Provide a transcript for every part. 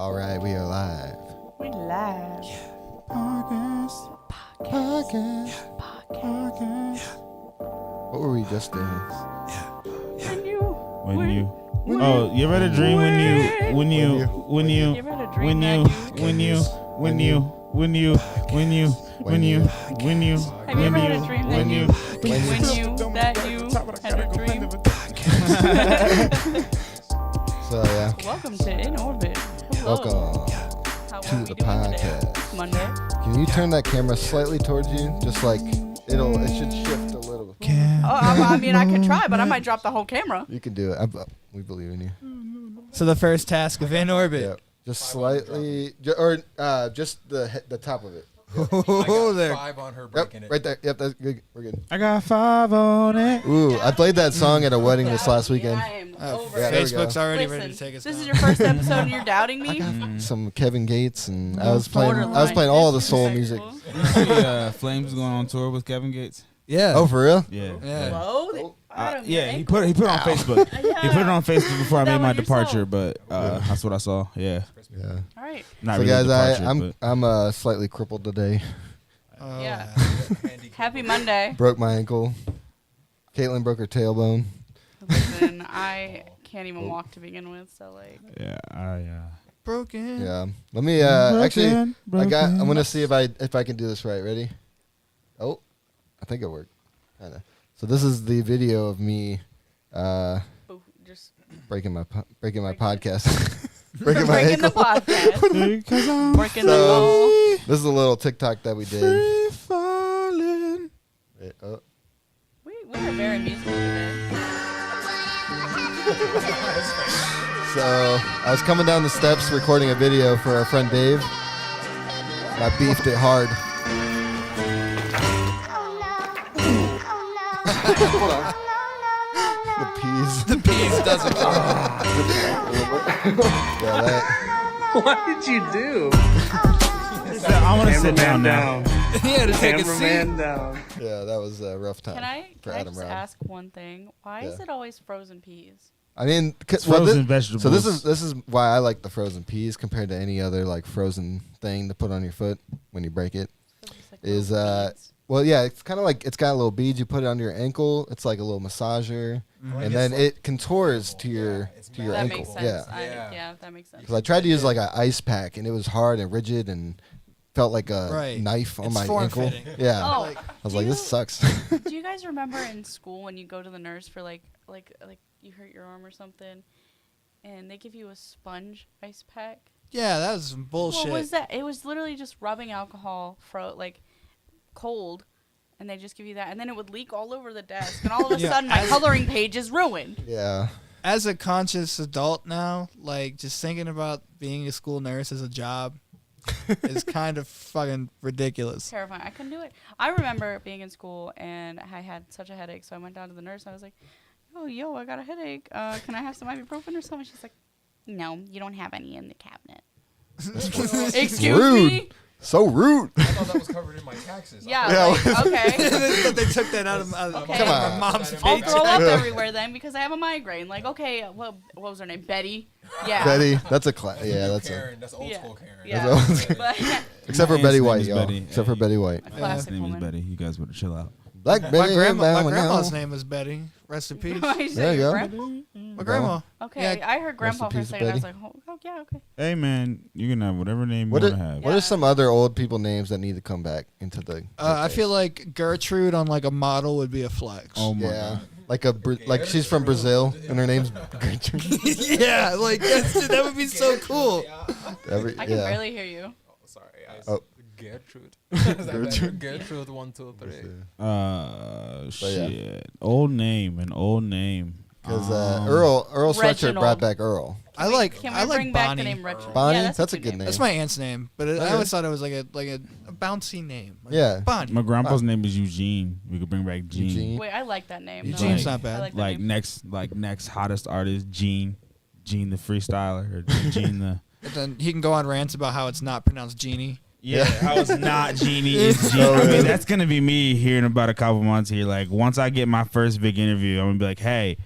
All right, we are live. We live. Podcast. What were we just doing? When you. Oh, you ever had a dream when you You ever had a dream that you. Have you ever had a dream that you had a dream? So yeah, Welcome to In Orbit. Hello. welcome How to are we the doing podcast. today? Monday. Can you turn that camera slightly towards you? Just like it should shift a little. I mean, I could try, but I might drop the whole camera. You can do it. We believe in you. So the first task of In Orbit. Yeah, just slightly, just the top of it. Oh, there. 5 on her Yep, breaking it. right there. Yep, that's good. We're good. I got 5 on it. Ooh, I played that song at a wedding this last weekend. I am over yeah, it. there we go. Facebook's already Listen, ready to take us this down. is your first episode and you're doubting me? Some Kevin Gates, and I was playing all the soul music. You see Flames going on tour with Kevin Gates? Yeah. Oh, for real? Yeah. Yeah. Hello? Yeah, he put it on Facebook. He put it on Facebook before I That made my was your departure, song. but that's what I saw. Yeah. Yeah. All right. Not So really guys, departure, but I'm slightly crippled today. Oh. Yeah. Happy Monday. Broke my ankle. Caitlin broke her tailbone. Listen, I can't even walk to begin with, so like. yeah, Broken. Yeah. Let me actually. I'm gonna see if I can do this right. Ready? Oh, I think it worked. Kinda. So this is the video of me Just breaking my podcast. breaking my breaking the ankle. podcast. because I'm Working the ball. This is a little TikTok that we did. free falling. Wait, oh. We are very musical today. So I was coming down the steps recording a video for our friend Dave. And I beefed it hard. The peas. The peas doesn't go. Yeah, that. What did you do? I want to sit down Cameraman now. He had to take a Cameraman seat. down. Yeah, that was a rough time Can I for Adam just Brown. ask one thing? Why is Yeah. it always frozen peas? I mean, Frozen vegetables. So this is why I like the frozen peas compared to any other like frozen thing to put on your foot when you break it. So it's like Is little beads. well, yeah, it's kind of like it's got little beads. You put it under your ankle. It's like a little massager, and then it contours to your that ankle. makes sense. Yeah, Yeah, that makes sense. because I tried to use like an ice pack, and it was hard and rigid and felt like a Right. knife on It's my ankle. form-fitting. Yeah, Oh, I was like, this sucks. do you guys remember in school when you go to the nurse for like you hurt your arm or something, and they give you a sponge ice pack? Yeah, that was some bullshit. What was that? It was literally just rubbing alcohol cold, and they just give you that, and then it would leak all over the desk, and all of a Yeah, sudden my coloring page is ruined. Yeah, As a conscious adult now, like just thinking about being a school nurse as a job is kind of fucking ridiculous. Terrifying. I couldn't do it. I remember being in school and I had such a headache, so I went down to the nurse and I was like, yo, I got a headache. Can I have some ibuprofen or something? She's like, no, you don't have any in the cabinet. Excuse rude. me? So rude. I thought that was covered in my taxes. Yeah, Yeah, like, okay. They took that out of Okay. Come my on. mom's I'll paycheck. throw up everywhere then because I have a migraine. Like, okay, what was her name? Betty? Yeah. Betty, that's a class. Yeah, that's a. Karen. That's old Yeah. school Karen. Yeah. That's old But Except for My Betty aunt's name White, is y'all. Betty. Except for Betty White. a His classic name is woman. Betty. You guys better chill out. Black My Betty. grandma's name was Betty. Rest in peace. Why you say There you your go. grandpa? My grandma. Okay, Yeah. I heard grandpa for a peace, second. I was like, Betty. oh, yeah, okay. Hey man, you can have whatever name you What want are, to have. what Yeah. are some other old people names that need to come back into the? I feel like Gertrude on like a model would be a flex. Oh my Yeah, god. like she's from Brazil and her name's Gertrude. Yeah, like that would be so cool. I can barely hear you. Oh, sorry. Oh. Gertrude. Gertrude. Gertrude 1, 2, 3. yeah. Shit. Old name, an old name. Because Earl Sweatshirt Reginald. brought back Earl. I like Can we I like bring back the Bonnie. name Reginald? Bonnie? Yeah, That's a good name. That's my aunt's name, but I Okay. always thought it was like a bouncy name. Like Yeah. Bonnie. My grandpa's name is Eugene. We could bring back Gene. Eugene. Wait, I like that name. Eugene's though. not bad. I like that Like name. next hottest artist, Gene the freestyler, or Gene the. But then he can go on rants about how it's not pronounced genie. Yeah, how it's not Genie, it's Gene. I mean, that's gonna be me here in about a couple months here. Like once I get my first big interview, I'm gonna be like, hey,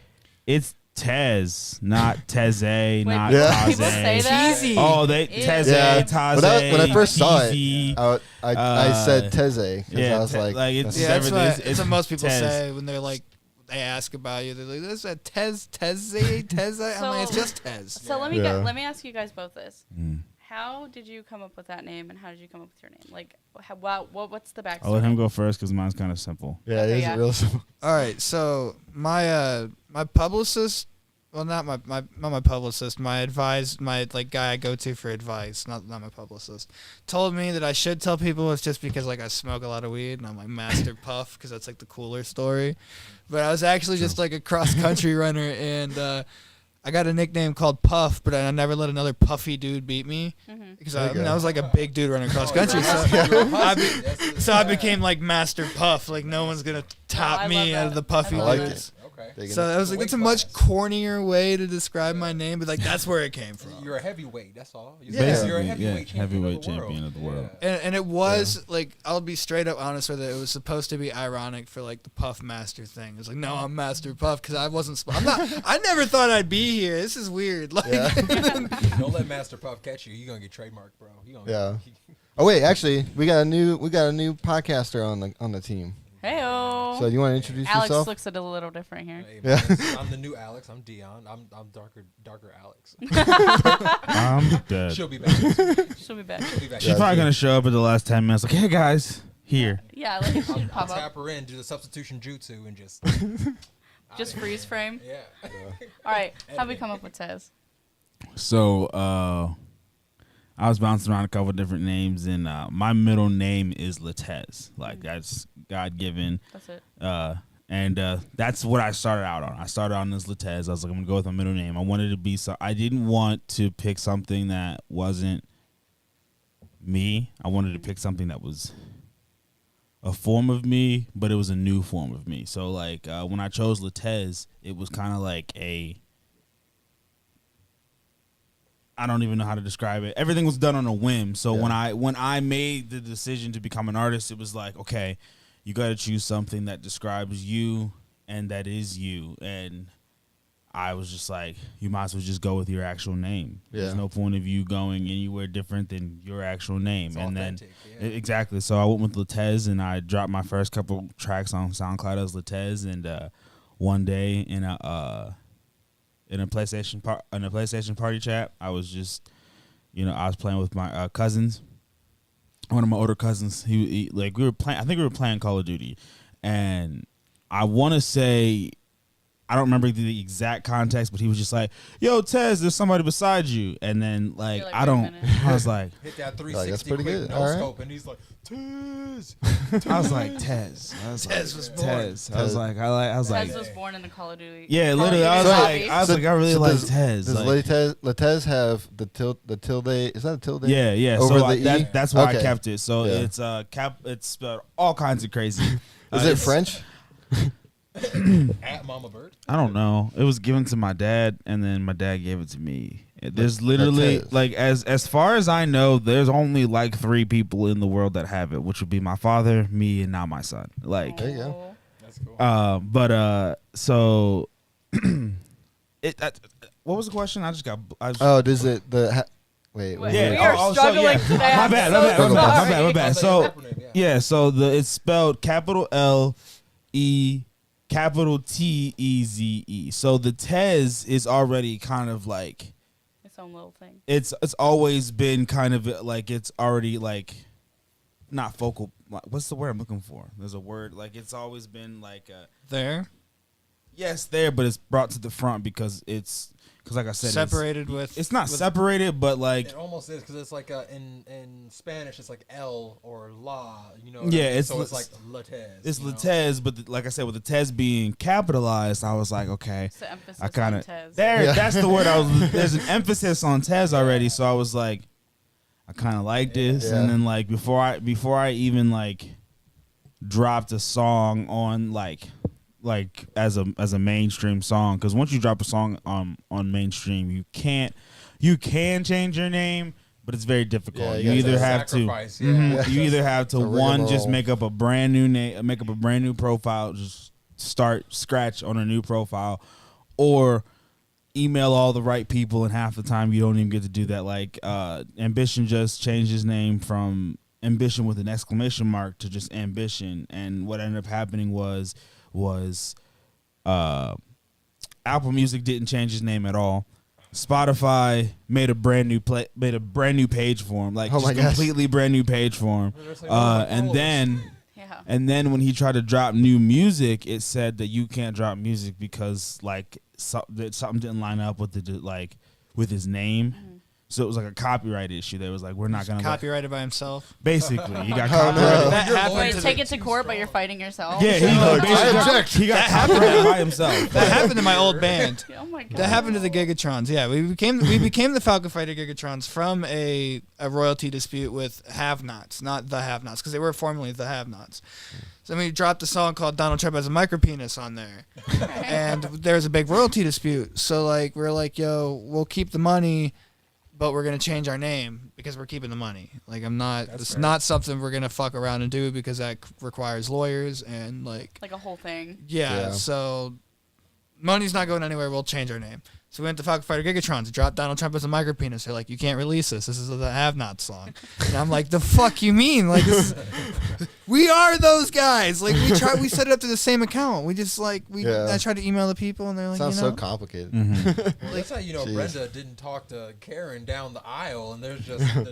it's Tez, not Teze, not Yeah. people Taze. say that? Cheesy. Oh, they Ew. Teze, Yeah. Taze. When I first saw it, Peasy. I said Teze because yeah, I was like, it's Yeah, that's everything. what most people Tez. say when they're like, they ask about you. They're like, "This is a Tez." I'm like, it's just Tez. So let me ask you guys both this. How did you come up with that name, and how did you come up with your name? Like, what's the backstory? I'll let him go first because mine's kind of simple. yeah, Okay, it is yeah. real simple. All right, so my publicist, well, not my publicist, my guy I go to for advice, not my publicist, told me that I should tell people it's just because like I smoke a lot of weed and I'm like Master Puff because that's like the cooler story, but I was actually just like a cross country runner and I got a nickname called Puff, but I never let another puffy dude beat me because I was like a big dude running cross country. So I became like Master Puff. Like no one's gonna top me out of the puffy I like dudes. Okay. So I was like, it's a much cornier way to describe my name, but like that's where it came from. You're a heavyweight. That's all. Yeah. You're a heavyweight champion of the world. And it was like, I'll be straight up honest with it. It was supposed to be ironic for like the Puff Master thing. It was like, no, I'm Master Puff because I wasn't. I'm not. I never thought I'd be here. This is weird. Like, Don't let Master Puff catch you. You're gonna get trademarked, bro. Yeah. Oh wait, actually, we got a new podcaster on the team. Heyo. So you want to introduce Alex yourself? looks a little different here. Hey, Yeah. man, I'm the new Alex. I'm Dion. I'm darker Alex. I'm dead. She'll be back. She'll be back. She'll be back. She's probably gonna show up at the last 10 minutes. Like, hey guys, here. Yeah, like she'd I'll pop up. tap her in, do the substitution jutsu, and just Just freeze frame. yeah. All right. How'd we come up with Tez? So I was bouncing around a couple of different names, and my middle name is Latez. Like that's God given. That's it. And that's what I started out on. I started on this Latez. I was like, I'm gonna go with my middle name. I wanted to be I didn't want to pick something that wasn't me. I wanted to pick something that was a form of me, but it was a new form of me. So like when I chose Latez, it was kind of like I don't even know how to describe it. Everything was done on a whim. So when I made the decision to become an artist, it was like, okay, you got to choose something that describes you and that is you. And I was just like, you might as well just go with your actual name. Yeah. There's no point of you going anywhere different than your actual name. It's and authentic, then exactly. So I went with Latez, and I dropped my first couple tracks on SoundCloud as Latez. And one day in a PlayStation party chat, I was just, I was playing with my cousins. One of my older cousins, he like we were playing. I think we were playing Call of Duty, and I want to say, I don't remember the exact context, but he was just like, "Yo, Tez, there's somebody beside you," and then like, You're like, I "Wait a don't. minute." I was like, Hit that 360 Like, that's pretty quick good. no All right. scope, and he's like, Tez. I was like, Tez. I was Tez like, was born. Tez. I was like, I was like, Tez was born in the Call of Duty. yeah, Call of literally. I was Duty like, lobby. I was like, I really so like does- Tez. Does Like, Latez have the tilde? Is that a tilde? yeah. Over So the E? that's why Okay. I kept it. So Yeah. it's it's spelled all kinds of crazy. Is it French? At Mama Bird. I don't know. It was given to my dad, and then my dad gave it to me. There's literally Latez. like as far as I know, there's only like 3 people in the world that have it, which would be my father, me, and now my son. Like, There you go. That's cool. so what was the question? I just got. Oh, does it wait? Wait, Yeah. we are so, struggling yeah. today. My I'm bad. so My sorry. bad. I'll So say your acronym, yeah. yeah. So it's spelled capital LE capital TEZE. So the Tez is already kind of like Its own little thing. it's always been kind of like it's already like not focal. What's the word I'm looking for? There's a word like it's always been like there, yes there, but it's brought to the front because like I said, separated it's not separated, but like It almost is because it's like in Spanish it's like L or La, you know. What Yeah, I mean? it's so it's l- like Latez. it's you know? Latez, but like I said, with the Tez being capitalized, I was like, okay, It's the emphasis I kind on of Tez. there. That's the word I was. There's an emphasis on Tez already, so I was like, I kind of like this, Yeah. and then like before I even like dropped a song on like as a mainstream song, because once you drop a song on mainstream, you can change your name, but it's very difficult. Yeah, you you either gotta have to. sacrifice, yeah. Mhm. You either have to It's a one just rigmarole. make up a brand new name, make up a brand new profile, just start scratch on a new profile, or email all the right people, and half the time you don't even get to do that. Like Ambition just changed his name from Ambition with an exclamation mark to just Ambition, and what ended up happening was Apple Music didn't change his name at all. Spotify made a brand new page for him, like just completely brand new page for him. And then when he tried to drop new music, it said that you can't drop music because like something didn't line up with with his name. Mm-hmm. So it was like a copyright issue. That was like, we're not going to copyrighted by himself. Basically, he got copyrighted. Wait, take it to court, but you're fighting yourself. Yeah, I object. He got copyrighted by himself. That happened to my old band. Oh my God. That happened to the Gigatrons. Yeah, we became the Falcon Fighter Gigatrons from a royalty dispute with Have-Nots, not the Have-Nots, because they were formerly the Have-Nots. So then we dropped a song called Donald Trump Has a Micropenis on there. And there was a big royalty dispute. So like we're like, yo, we'll keep the money, but we're going to change our name because we're keeping the money. Like it's not something we're going to fuck around and do because that requires lawyers and like a whole thing. Yeah, so money's not going anywhere. We'll change our name. So we went to Falcon Fighter Gigatrons, dropped Donald Trump as a micropenis. They're like, you can't release this. This is the Have-Not song. And I'm like, the fuck you mean? Like, we are those guys. Like, we set it up to the same account. We just I tried to email the people, and they're like, sounds so complicated. Mm-hmm. That's how Brenda didn't talk to Karen down the aisle, and there's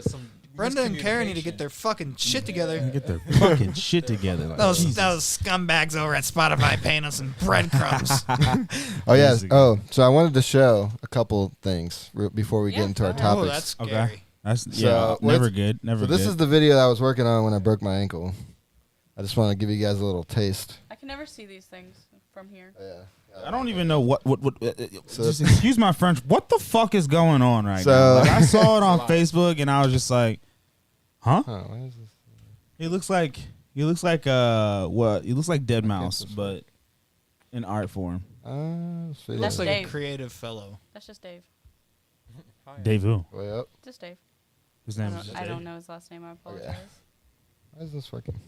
some. Brenda and Karen need to get their fucking shit together. Get their fucking shit together. Like, those scumbags over at Spotify paying us some breadcrumbs. Oh, yeah. Oh, so I wanted to show a couple things before we get into our topics. Oh, that's scary. Okay. That's never good. Never good. This is the video that I was working on when I broke my ankle. I just want to give you guys a little taste. I can never see these things from here. Yeah. I don't even know what just excuse my French. What the fuck is going on right now? Like, I saw it on Facebook and I was just like, huh? What is this? He looks like what? He looks like Dead Mouse, but in art form. Looks like Dave. A creative fellow. That's just Dave. Dave who? Way up. Just Dave. His name is I don't know his last name. I apologize. Okay. Why is this working?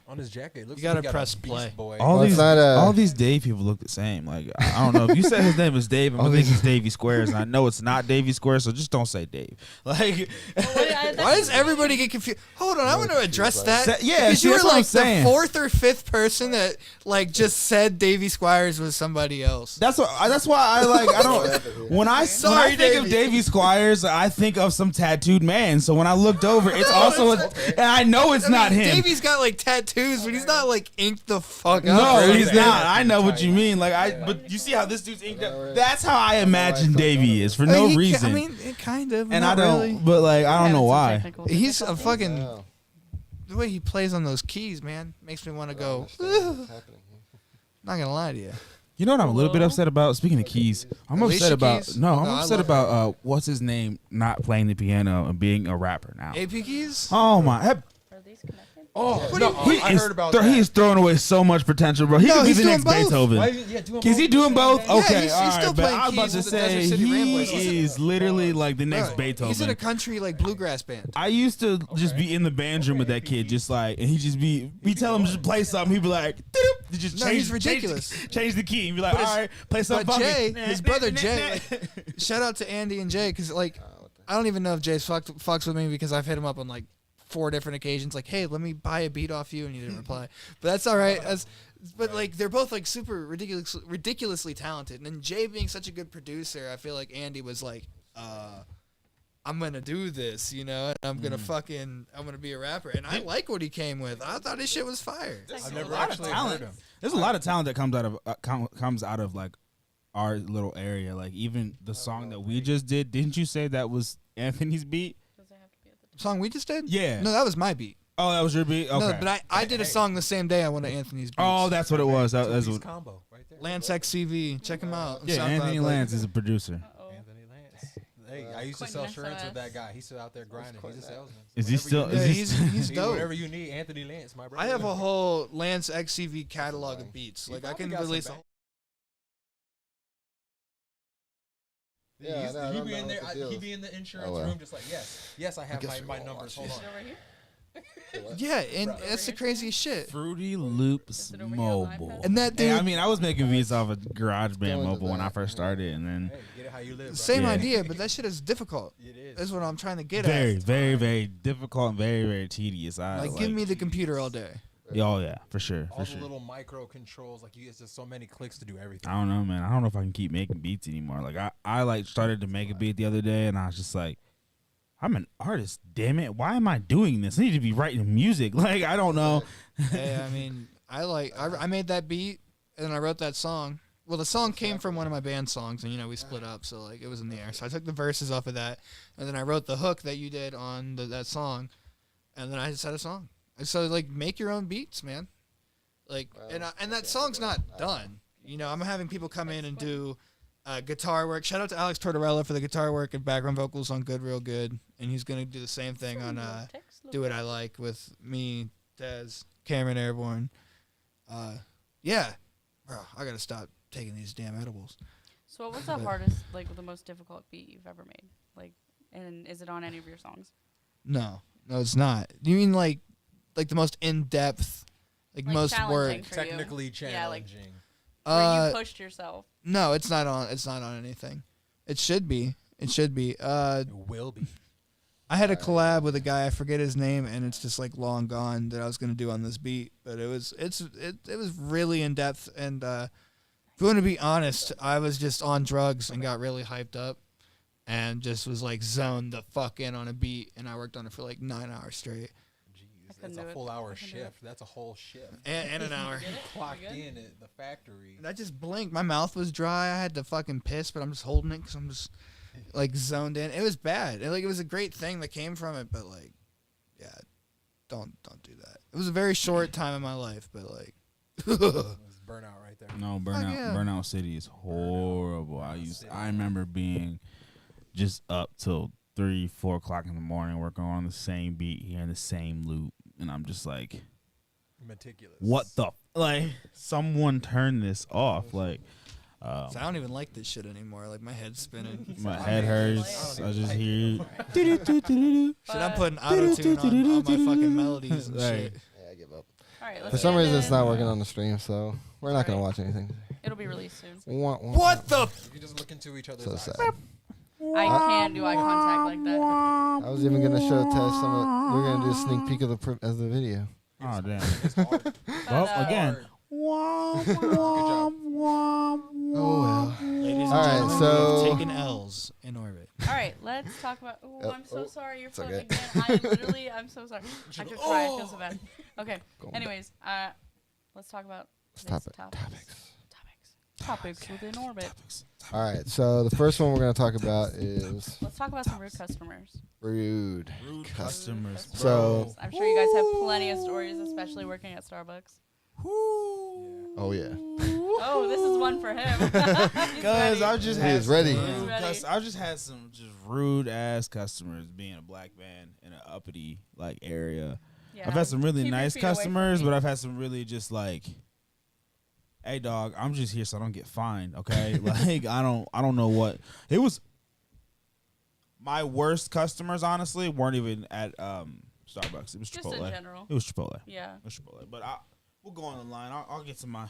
On his jacket, it looks You gotta like he got press a play. Beast Boy. All these Dave people look the same. Like, I don't know. If you said his name is Dave, I'm gonna think it's Davy Squares, and I know it's not Davy Squares, so just don't say Dave. Like, why does everybody get confused? Hold on, I want to address that. Yeah, because you were that's what I'm like saying. the fourth or fifth person that like just said Davy Squires was somebody else. That's why I like. I don't. When I think of Davy Squires, I think of some tattooed man. So when I looked over, it's also, and I know it's not him. Davy's got like tattoos, but he's not like inked the fuck up. No, he's not. I know what you mean. Like but you see how this dude's inked up. That's how I imagine Davy is for no reason. I mean, it kind of. And I don't. Really. But like, I don't know why. He's a fucking. The way he plays on those keys, man, makes me want to go. Not gonna lie to you. You know what I'm a little bit upset about? Speaking of keys, I'm upset about Keys? I'm upset about what's his name not playing the piano and being a rapper now. AP Keys? Oh my! Are these connected? Oh, I heard about that. He is throwing away so much potential, bro. He could be the next Beethoven. Is he doing both? Yeah, Okay, he's all right. still But playing I was about keys to with the say Desert City Ramblers. he is literally like the next Bro, Beethoven. He's in a country like bluegrass band. I used to just be in the band room with that kid, just like, and he just be, we tell him just play something, he'd be like, he just he's ridiculous. Change the key, and be like, all right, play something. But funky. Jay, his brother Jay, like, shout out to Andy and Jay, because like, I don't even know if Jay fucks with me because I've hit him up on like 4 different occasions, like, hey, let me buy a beat off you, and he didn't reply. But that's all right. But like, they're both like super ridiculously talented. And then Jay being such a good producer, I feel like Andy was like, I'm gonna do this, you know, and I'm gonna be a rapper. And I like what he came with. I thought his shit was fire. I've never actually heard him. There's a lot of talent that comes out of like our little area. Like even the song that we just did, didn't you say that was Anthony's beat? Song we just did? Yeah. No, that was my beat. Oh, that was your beat? Okay. No, but I did a song the same day I went to Anthony's beats. Oh, that's what it was. That's what. Combo right there. Lance XCV. Check him out. Yeah, Anthony Lance is a producer. Anthony Lance. Hey, I used to sell shirts with that guy. He's still out there grinding. He's a salesman. Is he still? Yeah, he's dope. Whatever you need, Anthony Lance, my brother. I have a whole Lance XCV catalog of beats. Like I can release a Yeah, he be in there. He be in the insurance room, just like yes, I have my numbers. Hold on. Over here? Yeah, and that's the craziest shit. Fruity Loops Is it over here on the Mobile. iPad? And that dude, Hey, I mean, I was making beats off of GarageBand Going to Mobile when I that. first started, and then Hey, get it how you live, bro. same Yeah. idea, but that shit is difficult. It is. That's what I'm trying to get very, at. very, very difficult and very, very tedious. Like, give me the computer all day. Oh yeah, for sure, All for the sure. little micro controls, like it's just so many clicks to do everything. I don't know, man. I don't know if I can keep making beats anymore. Like I like started to make a beat the other day, and I was just like, I'm an artist, damn it. Why am I doing this? I need to be writing music. Like I don't know. Hey, I mean, I made that beat and I wrote that song. Well, the song came from one of my band songs, and we split up, so like it was in the air. So I took the verses off of that, and then I wrote the hook that you did on that song, and then I just had a song. And so like, make your own beats, man. Like, and that song's not done. I'm having people come in and do guitar work. Shout out to Alex Tortorella for the guitar work and background vocals on Good Real Good, and he's gonna do the same thing on Do What I Like with me, Dez, Cameron Airborne. Yeah, bro, I gotta stop taking these damn edibles. So what was the hardest, like the most difficult beat you've ever made? Like, and is it on any of your songs? No, it's not. You mean like the most in depth, like most challenging work? for you. Technically Yeah, like challenging. where you pushed yourself. No, it's not on. It's not on anything. It should be. It should be. It will be. I had a collab with a guy, I forget his name, and it's just like long gone, that I was gonna do on this beat, but it was really in depth, and if you want to be honest, I was just on drugs and got really hyped up, and just was like zoned the fuck in on a beat, and I worked on it for like 9 hours straight, Jeez, couldn't that's do a it. full hour I couldn't do it. shift. That's a whole shift. and an hour. Clocked You good? in at the factory. And I just blinked. My mouth was dry. I had to fucking piss, but I'm just holding it because I'm just like zoned in. It was bad. It was a great thing that came from it, but like, yeah, don't do that. It was a very short time in my life, but like, It was burnout right there. No, Burnout yeah. Burnout City is horrible. I remember being just up till 3-4 o'clock in the morning working on the same beat, hearing the same loop, and I'm just like, Meticulous. what the like? Someone turn this off. Like, so I don't even like this shit anymore. Like my head's spinning. my head hurts. I just hear. Shit, I'm putting auto tune on my fucking melodies and Right. shit. Yeah, I give up. All right, let's For some get reason, it's into- not working on the stream, so we're not gonna watch anything. It'll be released soon. What the? You can just look into each other's So eyes. sad. I can't do eye contact like that. I was even gonna show Tess some. We're gonna do a sneak peek of the video. Oh damn. It's hard. Well, But, again. Oh well. Ladies and All right, gentlemen, so- we've taken L's in orbit. All right, let's talk about. Oh, I'm so oh, sorry. You're it's floating okay. again. I'm so sorry. I could cry. I feel so bad. Okay. Going Anyways, let's talk about Stop today's it. Topics. Topics within orbit. All right. So the first one we're gonna talk about is Let's talk about some rude customers. rude. Rude customers. customers. So- I'm sure you guys have plenty of stories, especially working at Starbucks. Oh yeah. Oh, this is one for him. He's Cause ready. I've just He had is ready. some He's rude ready. I've just had some just rude ass customers being a black man in an uppity like area. Yeah. I've had some really Keep your nice feet away from customers, me. but I've had some really just like, hey dog, I'm just here so I don't get fined, okay? Like I don't know what it was. My worst customers, honestly, weren't even at Starbucks. It was Just Chipotle. in general. It was Chipotle. Yeah. It was Chipotle. But we'll go on the line. I'll get to my.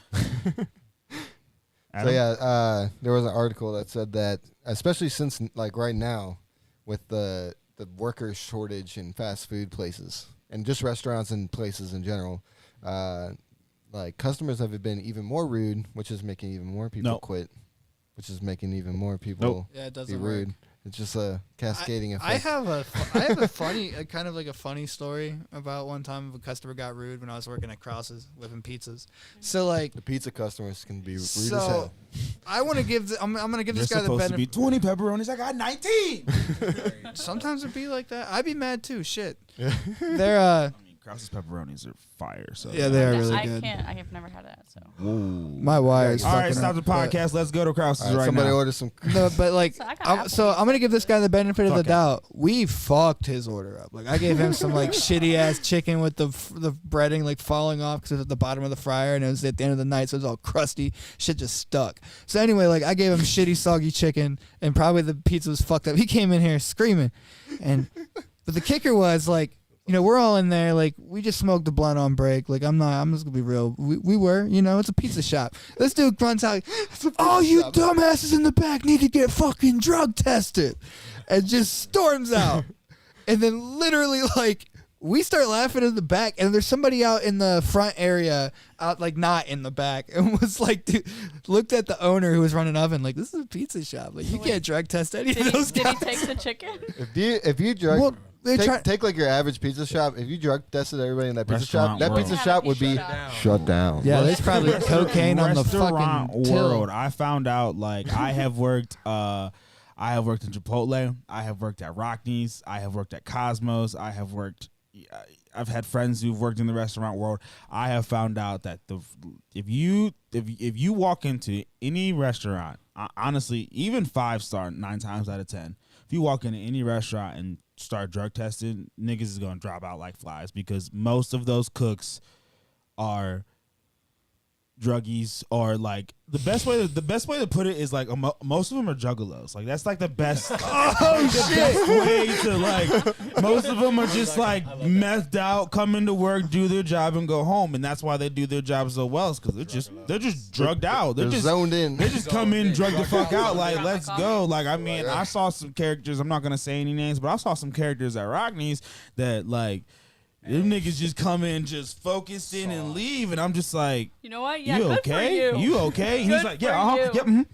So Adam? yeah, there was an article that said that, especially since like right now, with the worker shortage in fast food places and just restaurants and places in general, like customers have been even more rude, which is making even more people Nope. quit, which is making even more people Yeah, it be doesn't rude. work. It's just a cascading I effect. have a funny, kind of like a funny story about one time a customer got rude when I was working at Cross's whipping pizzas. So like, The pizza customers can be rude as so hell. I want to give. I'm gonna give You're this guy the supposed to be benefit. 20 pepperonis. I got 19. Sometimes it'd be like that. I'd be mad too. Shit. They're I mean, Krause's pepperonis are fire. So Yeah, they are No, really I good. can't. I have never had that. So. Whoa. My wires. All right, fucking stop the up, but- podcast. Let's go to Krause's All right, right somebody now. order some. No, but like, So I got I'm gonna give this guy the benefit of the Fuck it. doubt. We fucked his order up. Like I gave him some like shitty ass chicken with the breading like falling off because it was at the bottom of the fryer and it was at the end of the night, so it was all crusty. Shit just stuck. So anyway, like I gave him shitty soggy chicken and probably the pizza was fucked up. He came in here screaming, but the kicker was like we're all in there. Like, we just smoked a blunt on break. Like, I'm just gonna be real. We were, it's a pizza shop. This dude runs out. All you dumbasses in the back need to get fucking drug tested, and just storms out. And then literally, like, we start laughing in the back, and there's somebody out in the front area, out like not in the back, and was like, dude, looked at the owner who was running oven, like, this is a pizza shop. Like, you can't drug test any of those guys. Did he take the chicken? If you drug, Well, take like your average pizza shop. If you drug tested everybody in that pizza shop, Restaurant that world. pizza shop would be shut down. Yeah, there's probably cocaine on the Restaurant fucking world. till. I found out, like, I have worked in Chipotle. I have worked at Rockneys. I have worked at Cosmos. I've had friends who've worked in the restaurant world. I have found out that if you walk into any restaurant, honestly, even 5-star, 9 times out of 10, if you walk into any restaurant and start drug testing, niggas is gonna drop out like flies, because most of those cooks are druggies, or like the best way to put it is like most of them are juggalos. Like, that's like the best. Best way to, like, most of them are just like methed out, come into work, do their job, and go home. And that's why they do their job so well, is because they're just drugged out. They're just zoned in. They just come in, drug the fuck out. Like, let's go. Like, I mean, I saw some characters. I'm not gonna say any names, but I saw some characters at Rockneys that, like, them niggas just come in, just focused in and leave, and I'm just like, You know what? Yeah, you good okay? for you. You okay? And he's Good like, for yeah, you. yep. Mhm.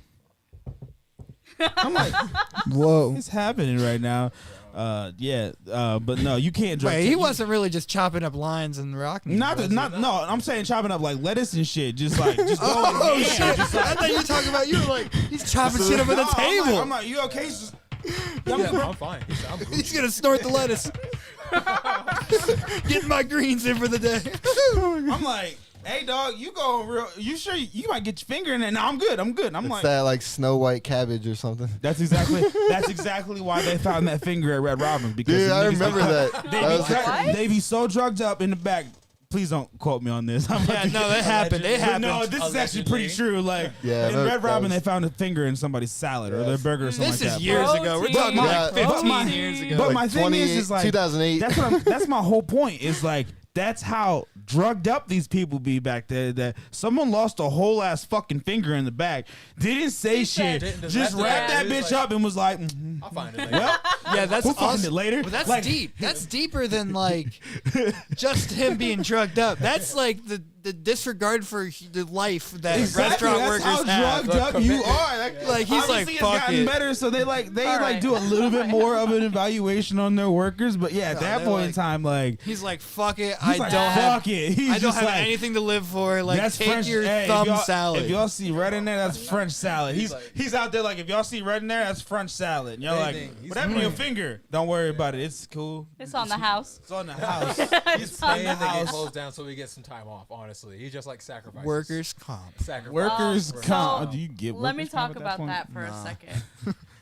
I'm like, Whoa. it's happening right now. But no, you can't drug. Wait, he wasn't really just chopping up lines in rock. No. I'm saying chopping up like lettuce and shit. Just like, just go. Oh in shit! hand. Just I like, thought you were talking about you were like he's chopping shit up at the no, table. I'm like, you okay? Just, I'm fine. I'm good. He's gonna snort the lettuce. Getting my greens in for the day. I'm like, hey dog, you going real? You sure you might get your finger in there? No, I'm good. I'm It's like, that like Snow White cabbage or something. that's exactly why they found that finger at Red Robin, because Dude, the I niggas remember that. They, they be so drugged up in the back. Please don't quote me on this. Yeah, no, that happened. It But happened. no, this is actually pretty true. Like, Yeah, in that- Red that Robin, was- they found a finger in somebody's salad or their burger or something This like is that. years ago. We're talking Yeah, like but 15 years ago. But Like my thing is like 2008. that's my whole point. Is like, that's how drugged up these people be back there. That someone lost a whole ass fucking finger in the back, didn't say shit, Didn't- just that's wrapped that the- bitch like- up and was like, I'll find it. Later. well, Yeah, that's we'll find awesome. it later. But that's Like, deep. That's deeper than like just him being drugged up. That's like the disregard for the life that Exactly, restaurant that's how workers have. drugged up you are. Like, he's like, obviously it's fuck gotten it. better, so they All right. do a little bit more of an evaluation on their workers. But yeah, at that they're point in like- time, like, He's like, fuck it. he's I like, don't have. fuck it. He's I don't just have like, anything to live for. Like, that's take French, your hey, thumb if y'all, salad. If y'all see red in there, that's French salad. He's He's like- out there like, if y'all see red in there, that's French salad. And you're like, Anything. He's what happened to your playing. finger? Don't worry about it. It's cool. It's on the house. It's on the house. He's on the paying to get house. closed down so he gets some time off. Honestly, he just like sacrifices. Workers comp. Sacrifice. Workers So, comp. Do you get? Let me workers comp talk at about point? that for Nah. a second.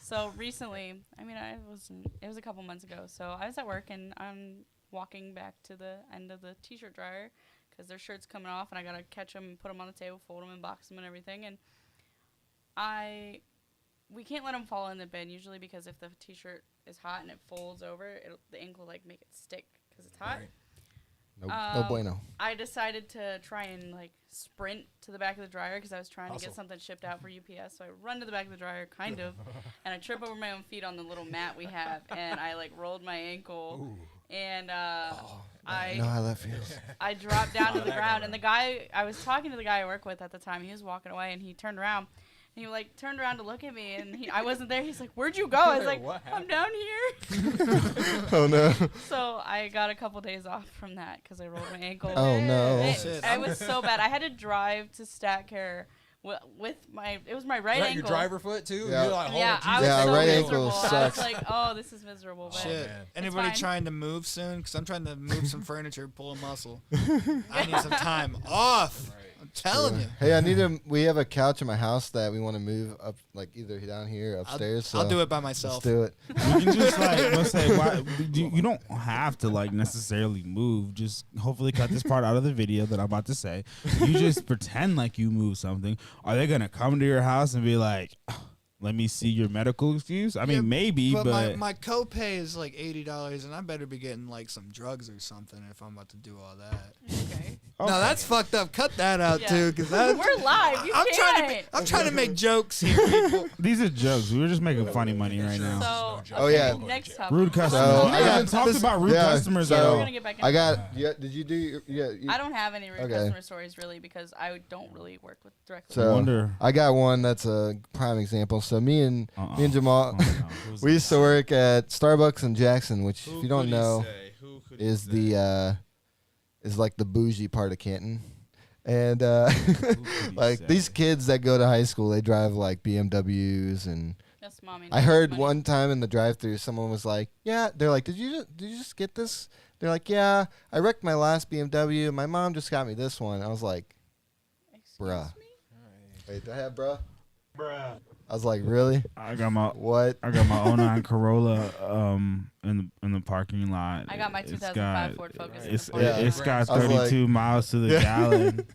So recently, I mean, it was a couple months ago. So I was at work and I'm walking back to the end of the t-shirt dryer because their shirt's coming off and I gotta catch them and put them on the table, fold them and box them and everything. And we can't let them fall in the bin usually because if the t-shirt is hot and it folds over, the ink will like make it stick because it's hot. Right. No bueno. I decided to try and like sprint to the back of the dryer because I was trying to get Hustle. something shipped out for UPS. So I run to the back of the dryer, kind of, and I trip over my own feet on the little mat we have, and I like rolled my ankle, and I know how that feels. I dropped down to the ground. And the guy, I was talking to the guy I work with at the time. He was walking away, and he turned around. And he like turned around to look at me, and I wasn't there. He's like, "Where'd you go?" I was like, What "I'm happened? down here." Oh no. So I got a couple days off from that because I rolled my ankle. Oh no. It was so bad. I had to drive to Stat Care with my. It was my right Your ankle. driver foot too. Yeah. You're like, oh, Yeah, Jesus. I was Yeah, so right ankle miserable. I sucks. was like, "Oh, this is miserable." But Shit. man. Anybody fine. trying to move soon? Because I'm trying to move some furniture, pull a muscle. I need some time off. I'm telling you. Hey, we have a couch in my house that we want to move up, like either down here, upstairs. I'll so do it by Let's myself. do it. You can just like, let's say, why, you don't have to like necessarily move. Just hopefully cut this part out of the video that I'm about to say. You just pretend like you move something. Are they gonna come to your house and be like, let me see your medical excuse. I mean, maybe, but my copay is like $80, and I better be getting like some drugs or something if I'm about to do all that. Okay. No, that's fucked up. Cut that out Yeah. too, because that. We're live. I'm trying to make jokes here, people. these are jokes. We were just making funny money right now. So, Oh, yeah. Next topic. Rude customers. So, we I haven't got talked this- about rude yeah, customers so- at We're all. gonna get back into I got. that. Yeah. Did you do? I don't have any rude Okay. customer stories really because I don't really work with directly. So Wonder. I got one that's a prime example. So me and Jamal, Oh, no. Who's we this? used to work at Starbucks in Jackson, which Who if you don't could he know say? Who could he is say? the is like the bougie part of Canton. And Who could he like say? these kids that go to high school, they drive like BMWs and Yes, mommy. I heard one time in the drive-thru, someone was like, "Yeah." They're like, "Did you just get this?" They're like, "Yeah, I wrecked my last BMW. My mom just got me this one." I was like, Excuse bruh. me? "Wait, do I have bruh?" I was like, "Really? I got my What?" I got my 09 Corolla in the parking lot. I got my It's 2005 Ford Focus in the It's, parking lot. it's got I was like- 32 miles to the Yeah. gallon.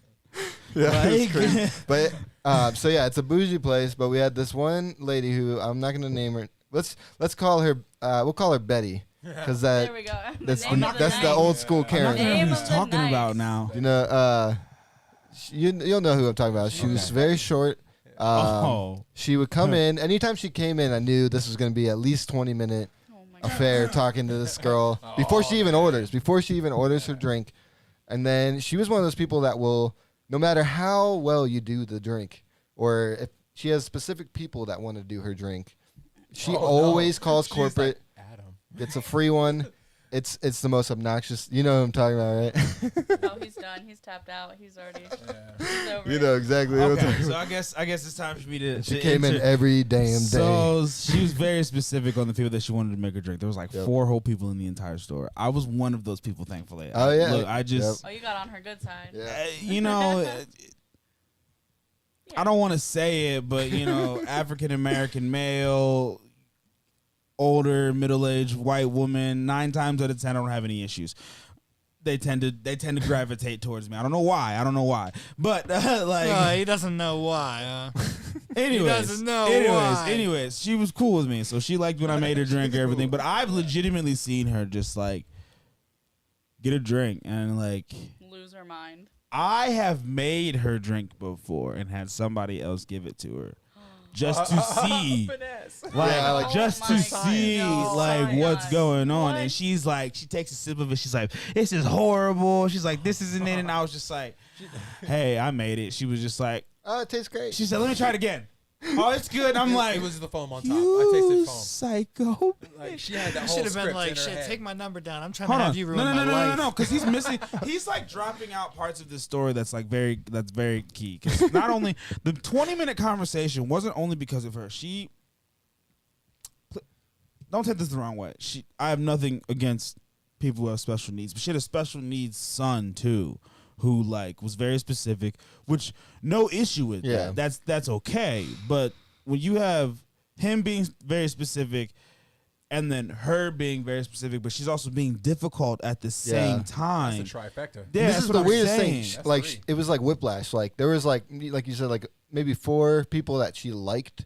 Yeah, it's Like- crazy. But so yeah, it's a bougie place. But we had this one lady who I'm not gonna name her. Let's call her. We'll call her Betty because There we go. that's name of that's the night. old school I'm not Karen. gonna know Name who of he's the talking night. about now. You know, you'll know who I'm talking about. She was very short. Oh. She would come in. Anytime she came in, I knew this was going to be at least 20-minute Oh my God. affair talking to this girl before she even orders her drink. And then she was one of those people that will, no matter how well you do the drink, or if she has specific people that want to do her drink, she always calls She's corporate, like, Adam. gets a free one. It's the most obnoxious. You know what I'm talking about, right? Oh, he's done. He's tapped out. He's already. He's over You it. know exactly what I'm Okay, talking so about. I guess it's time for me to. She to came in enter- every damn day. So she was very specific on the people that she wanted to make her drink. There was like Yep. 4 whole people in the entire store. I was one of those people, thankfully. Oh, yeah. Look, I just, Oh, you got on her good side. Yeah. you know, Yeah. I don't want to say it, but you know, African American male, older, middle-aged white woman, 9 times out of 10, I don't have any issues. They tend to gravitate towards me. I don't know why. But like, He doesn't know why. anyways, doesn't know why. anyways, she was cool with me, so she liked when I made her drink or everything. But I've legitimately seen her just like get a drink and like Lose her mind. I have made her drink before and had somebody else give it to her just to see. Finesse. Like, Yeah, like, just Oh to my see God. like Oh my what's God. going on. What? And she's like, she takes a sip of it. She's like, this is horrible. She's like, this isn't it. And I was just like, hey, I made it. She was just like, Oh, it tastes great. she said, let me try it again. Oh, it's good. I'm like, It was the foam on top. I you tasted foam. psycho. Like she had that I whole should have been script like, in her shit, head. take my number down. I'm trying Hold to on. have you ruin no, my life. no, because he's missing. He's like dropping out parts of this story that's very key. Because not only the 20-minute conversation wasn't only because of her. Don't take this the wrong way. I have nothing against people who have special needs, but she had a special needs son too, who like was very specific. Which no issue with Yeah. that. That's okay. But when you have him being very specific and then her being very specific, but she's also being difficult at the same Yeah. time. That's a trifecta. Yeah, this that's is what the I'm weirdest saying. thing. That's Like three. it was like whiplash. Like there was like you said, like maybe 4 people that she liked,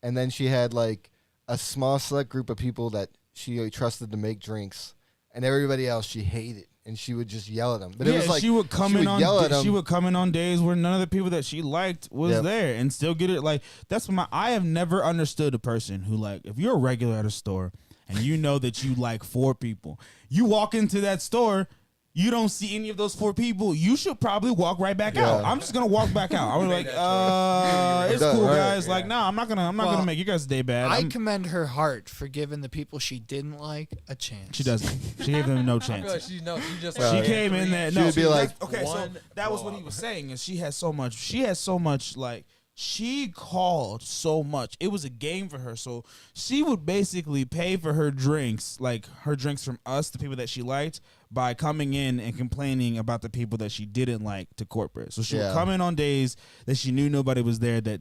and then she had like a small select group of people that she trusted to make drinks, and everybody else she hated, and she would just yell at them. But it was like she would come she in would yell at on she them. would come in on days where none of the people that she liked was Yep. there and still get it. Like that's what I have never understood a person who like if you're a regular at a store and you know that you like 4 people, you walk into that store. You don't see any of those 4 people. You should probably walk right back out. Yeah. I'm just gonna walk back out. I'm like, made that choice. it's Right, cool, right. guys. Like, Yeah. nah, I'm not gonna make you guys day bad. I I'm- commend her heart for giving the people she didn't like a chance. she doesn't. She gave them no I feel chance. like she just She Right. came in there. She No, would be like, okay, so one that was what blow he up. was saying. Is she has so much like she called so much. It was a game for her. So she would basically pay for her drinks, like her drinks from us, the people that she liked, by coming in and complaining about the people that she didn't like to corporate. So she would Yeah. come in on days that she knew nobody was there that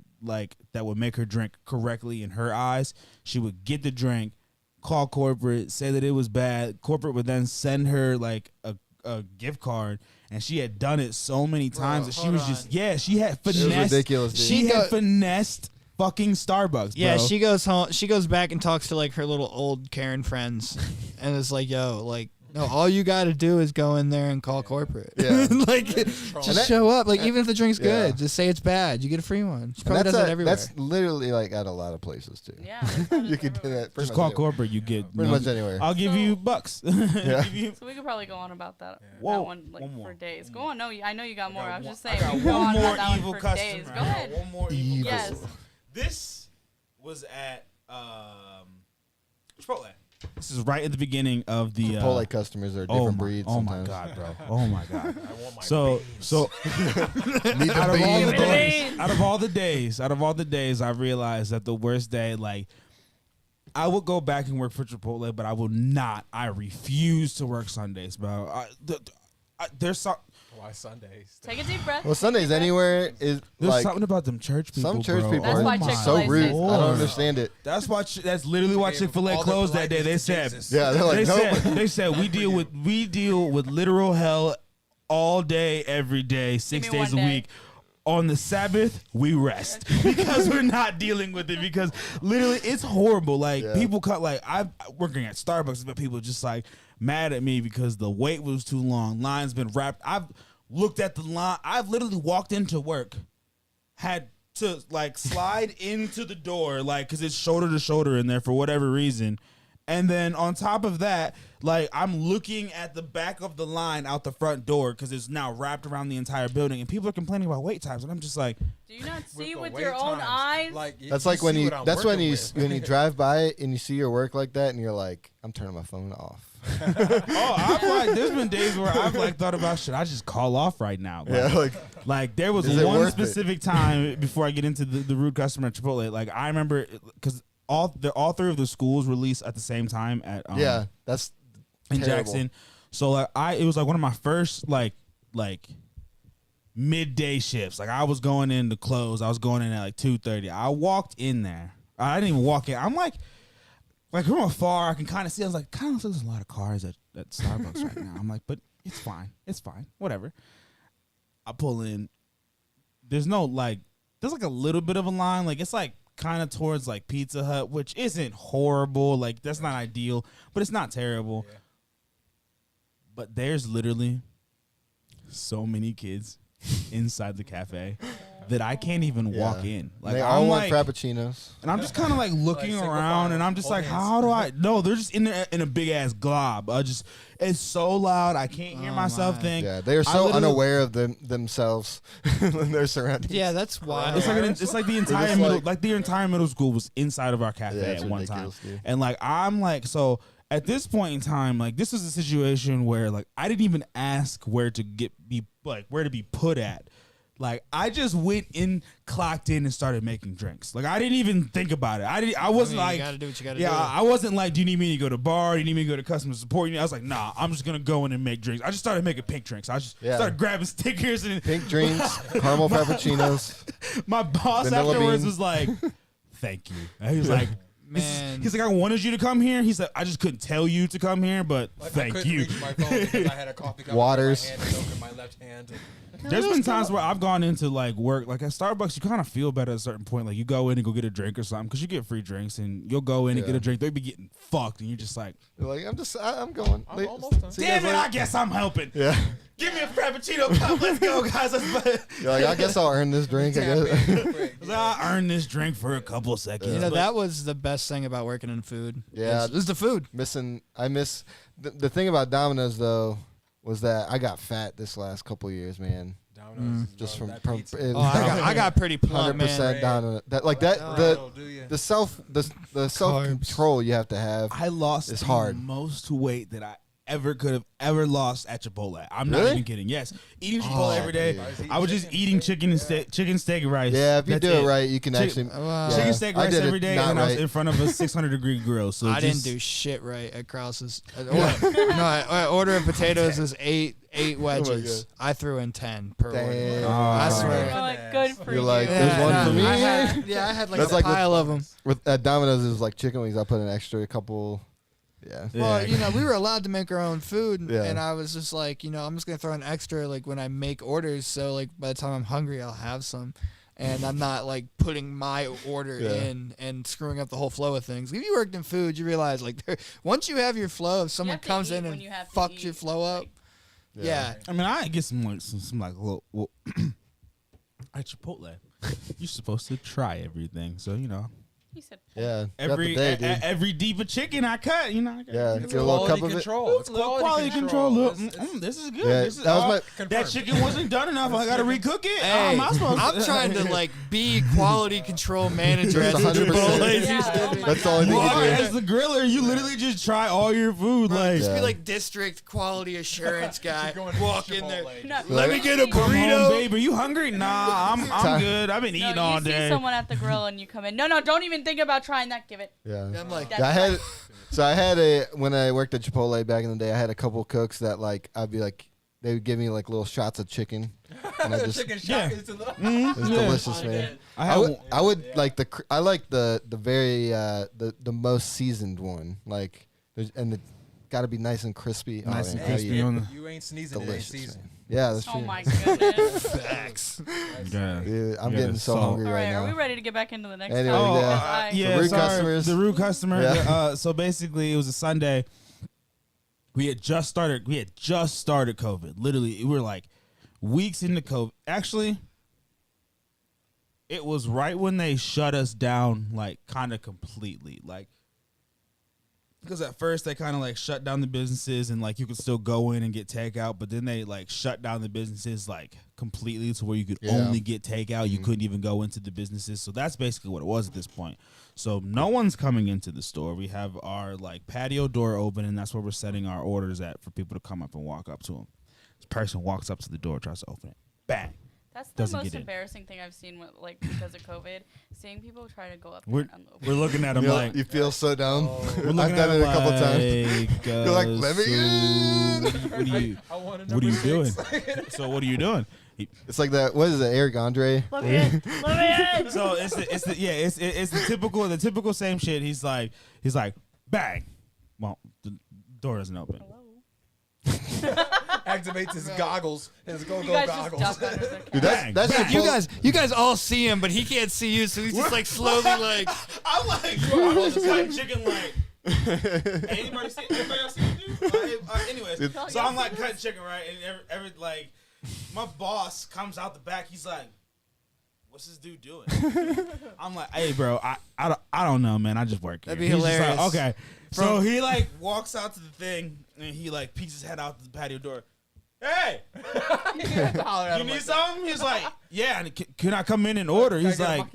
would make her drink correctly in her eyes. She would get the drink, call corporate, say that it was bad. Corporate would then send her like a gift card, and she had done it so many times that she hold was on. just she had was finessed. ridiculous, dude. She She had got- finessed fucking Starbucks, Yeah, bro. she goes home. She goes back and talks to like her little old Karen friends, and it's like, yo, like, no, all you got to do is go in there and call corporate. Yeah. Like, just show up. Like, even if the drink's Yeah. good, just say it's bad. You get a free one. She And probably does that everywhere. That's literally like at a lot of places too. Yeah. that's how it You is could do everywhere. that. Pretty Just much call anywhere. corporate. You get Pretty much anywhere. I'll give So- you bucks. Yeah. Give you- So we could probably go on about that, Whoa, that one like one more. for days. Go on. No, I know you got more. I was just I saying. got we could go one on more about that evil one for customer. days. Go I got ahead. one more evil Evil. Yes. customer. This was at Chipotle. This is right at the beginning of the Chipotle customers are different breeds Oh sometimes. my god, bro! Oh my god! I want my So beans. so Need out the of all the beans. days, out of all the days, I realized that the worst day, like, I would go back and work for Chipotle, but I will not. I refuse to work Sundays, bro. There's Why Sundays? Take a deep breath. Well, Sundays anywhere is there's like something about them church people. some church bro. people That's are why my Chick-fil-A so rude. says- I Lord. don't understand it. That's why. That's literally why Gave Chick-fil-A all the closed that day. They politeness to said. Jesus. Yeah, they're like, They nope. said we deal with literal hell all day, every day, 6 me days a one day. week. On the Sabbath, we rest because we're not dealing with it. Because literally, it's horrible. Like Yeah. people cut. Like I'm working at Starbucks, but people just like mad at me because the wait was too long. Line's been wrapped. I've looked at the line. I've literally walked into work, had to like slide into the door, like because it's shoulder to shoulder in there for whatever reason. And then on top of that, like I'm looking at the back of the line out the front door because it's now wrapped around the entire building, and people are complaining about wait times, and I'm just like, Do you not see the with wait your own times, eyes? Like, That's like when see you. what I'm That's when working you with. when you drive by it and you see your work like that, and you're like, I'm turning my phone off. oh, I've like there's been days where I've like thought about should I just call off right now? Like, Yeah, like Like there was Is it one worth it? specific time before I get into the rude customer at Chipotle. Like I remember because all three of the schools released at the same time at yeah, that's in terrible. Jackson. So like it was like one of my first like midday shifts. Like I was going in to close. I was going in at like 2:30. I walked in there. I didn't even walk in. I'm like from afar, I can kind of see. I was like, kind of looks like there's a lot of cars at Starbucks right now. I'm like, but it's fine. It's fine. Whatever. I pull in. There's no there's like a little bit of a line. Like it's like kind of towards like Pizza Hut, which isn't horrible. Like that's not ideal, but it's not terrible. Yeah. But there's literally so many kids inside the cafe that I can't even walk in. Like they all I'm want like, frappuccinos. and I'm just kind of like looking single around, file, and I'm just hold like, hands. how do I? No, they're just in there in a big ass glob. It's so loud, I can't hear Oh, myself my. think. Yeah, they are I so literally- unaware of themselves when they're surroundings. Yeah, that's wild. It's like the entire just middle, like- like the entire middle school was inside of our cafe Yeah, at it's one time, ridiculous, dude. and like I'm like so. At this point in time, like this was a situation where like I didn't even ask where to where to be put at. Like I just went in, clocked in, and started making drinks. Like I didn't even think about it. I wasn't you like, gotta do what you gotta yeah, do. I wasn't like, do you need me to go to bar? Do you need me to go to customer support? I was like, nah, I'm just gonna go in and make drinks. I just started making pink drinks. I just Yeah. started grabbing stickers, and Pink drinks, caramel frappuccinos. my boss Vanilla afterwards bean. was like, thank you. And he was like, Man. he's like, I wanted you to come here. He said, I just couldn't tell you to come here, but Like, I thank couldn't you. reach my phone because I had a coffee cup Waters. in my hand and milk in my left hand. There's been times where I've gone into like work, like at Starbucks, you kind of feel better at a certain point. Like you go in and go get a drink or something because you get free drinks, and you'll go in and Yeah. get a drink. They be getting fucked, and you're just like, They're like, I'm going. I'm almost done. See you damn guys it, I later. guess I'm helping. Yeah. Give me a frappuccino cup. Let's go, guys. You're like, I guess I'll earn this drink. I guess. I earned this drink for a couple seconds. You know, but- that was the best thing about working in food. Yeah. Is the food. I miss the thing about Domino's though was that I got fat this last couple years, man. Domino's, Just bro, from that pizza. it Oh, was I got pretty plump, 100% man. Domino's. That like that Oh, do you? the self control you have to have. I lost It's the hard. most weight that I ever could have ever lost at Chipotle. I'm not Really? even kidding. Yes, eating Chipotle every day. dude. I was just eating chicken and steak and rice. Yeah, if you That's do it right, you can Chick- actually Wow. yeah. Chicken steak I rice did it every day, not and I was right. in front of a 600-degree grill. So I didn't just- do shit right at Krause's. I order of potatoes is eight wedges. I threw in 10 per order. Damn. I You're swear. like, good for You're you. like, there's one for me. I had like That's a like pile of them. With at Domino's, it was like chicken wings. I put an extra couple. Yeah. Well, you know, we were allowed to make our own food, Yeah. and I was just like, you know, I'm just gonna throw an extra like when I make orders, so like by the time I'm hungry, I'll have some. and I'm not like putting my order in and screwing up the whole flow of things. If you worked in food, you realize like once you have your flow, if someone have to comes eat in when and you have to fucks eat, your flow up, like- yeah. I mean, I get some like little. Well, at Chipotle, you're supposed to try everything, so you know. He said, Yeah. Every day, dude. every deep of chicken I cut, you know. I got Yeah, a get a little cup of it. control. It's little quality control. Look, this is good. Yeah, This is, that was my- that Confirmed. chicken wasn't done enough. I gotta recook it. Hey, Am I supposed to? I'm trying to like be quality control manager at That's 100%. Chipotle. Yeah, oh my That's the only God. thing Walk you do. as the griller, you literally just try all your food. Like, Just Yeah. be like district quality assurance guy. Going to Walk in there. Chipotle. No, Let me get a come burrito. on, babe. Are you hungry? Nah, I'm good. I've been eating No, all you see day. someone at the grill and you come in. No, don't even think about trying that. Give it. Yeah. I'm like, That's I had, so I had when I worked at Chipotle back in the day, I had a couple cooks that like, I'd be like, they would give me like little shots of chicken. And I just, Chicken Yeah. shot into the. it was delicious, man. I I had would, I would like I like the very, the most seasoned one. Like, and it got to be nice and crispy. Nice oh, and man, crispy yeah. on the. You ain't sneezing. It ain't Delicious, seasoned. man. Yeah, that's true. Oh my goodness. facts. Yeah. Dude, I'm Yeah, getting so salt. hungry All right, right are we now. ready to get back into the next Anyway, topic? yeah. Because I- Yeah, rude sorry, customers. The rude customer. Yeah. So basically, it was a Sunday. We had just started COVID. Literally, we were like weeks into COVID. Actually, it was right when they shut us down, like kind of completely. Like, because at first they kind of like shut down the businesses and like you could still go in and get takeout, but then they like shut down the businesses like completely to where you could Yeah. only get takeout. You couldn't even go into the businesses. So that's basically what it was at this point. So no one's coming into the store. We have our like patio door open, and that's where we're setting our orders at for people to come up and walk up to them. This person walks up to the door, tries to open it, bang. That's the Doesn't most get in. embarrassing thing I've seen with, like, because of COVID. Seeing people try to go up We're there and unload. we're looking at them like. You feel so dumb. We're I've looking done at it a him couple times. like, You're like, let me in. What are you? I want What are you doing? doing? So what are you doing? It's like that. What is it, Eric Andre? Let me in. Let me in. So it's the typical same shit. He's like bang. Well, the door doesn't open. Hello. Activates his goggles, his You go-go guys just goggles. duck under the Dude, couch. that's Bang. Chipotle- You guys all see him, but he can't see you, so he's just like slowly like. I'm like, bro, I was just like chicken like. Anybody else see it, dude? Anyways, so I'm like cutting chicken, right? And every like, my boss comes out the back. He's like, "What's this dude doing?" I'm like, "Hey, bro, I don't know, man. I just work here." That'd be He's just like, hilarious. okay, so he like walks out to the thing and he like peeks his head out the patio door. Hey, you need something? He's like, "Yeah, and can I come in and order?" He's like,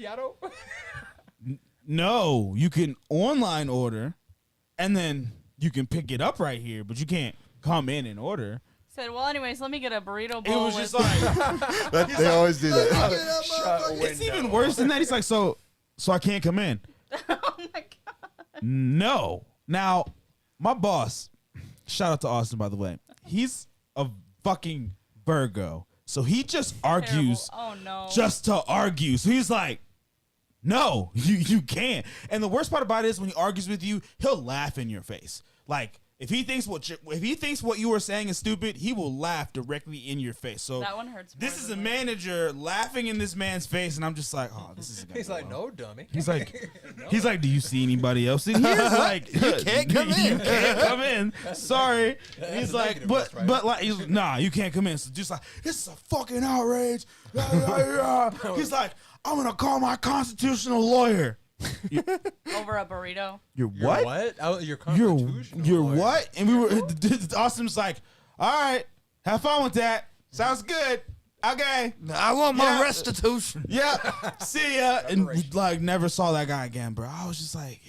"No, you can online order, and then you can pick it up right here, but you can't come in and order." Said, well, anyways, let me get a burrito It bowl. was with just like, They always do that. it's even worse than that. He's like, so I can't come in. oh my god. No. Now, my boss, shout out to Austin, by the way, he's a fucking Virgo. So he just argues Terrible. Oh no. just to argue. So he's like, no, you can't. And the worst part about it is when he argues with you, he'll laugh in your face. Like, if he thinks what you were saying is stupid, he will laugh directly in your face. So that one hurts. this more is a than manager laughing in this man's face, and I'm just like, oh, this is. He's like, no, dummy. He's like, he's like, do you see anybody else in here? Like, you can't come in. You can't come in. Sorry. He's a like, negative, but that's right. but like, he's, nah, you can't come in. So just like, this is a fucking outrage. He's like, I'm gonna call my constitutional lawyer. over a burrito. You're You're what? what? Oh, you're You're constitutional. you're lawyer. what? And we were. Austin's like, all right, have fun with that. Sounds good. Okay. I want my Yeah. restitution. Yeah. See ya. And we, like, never saw that guy again, bro. I was just like,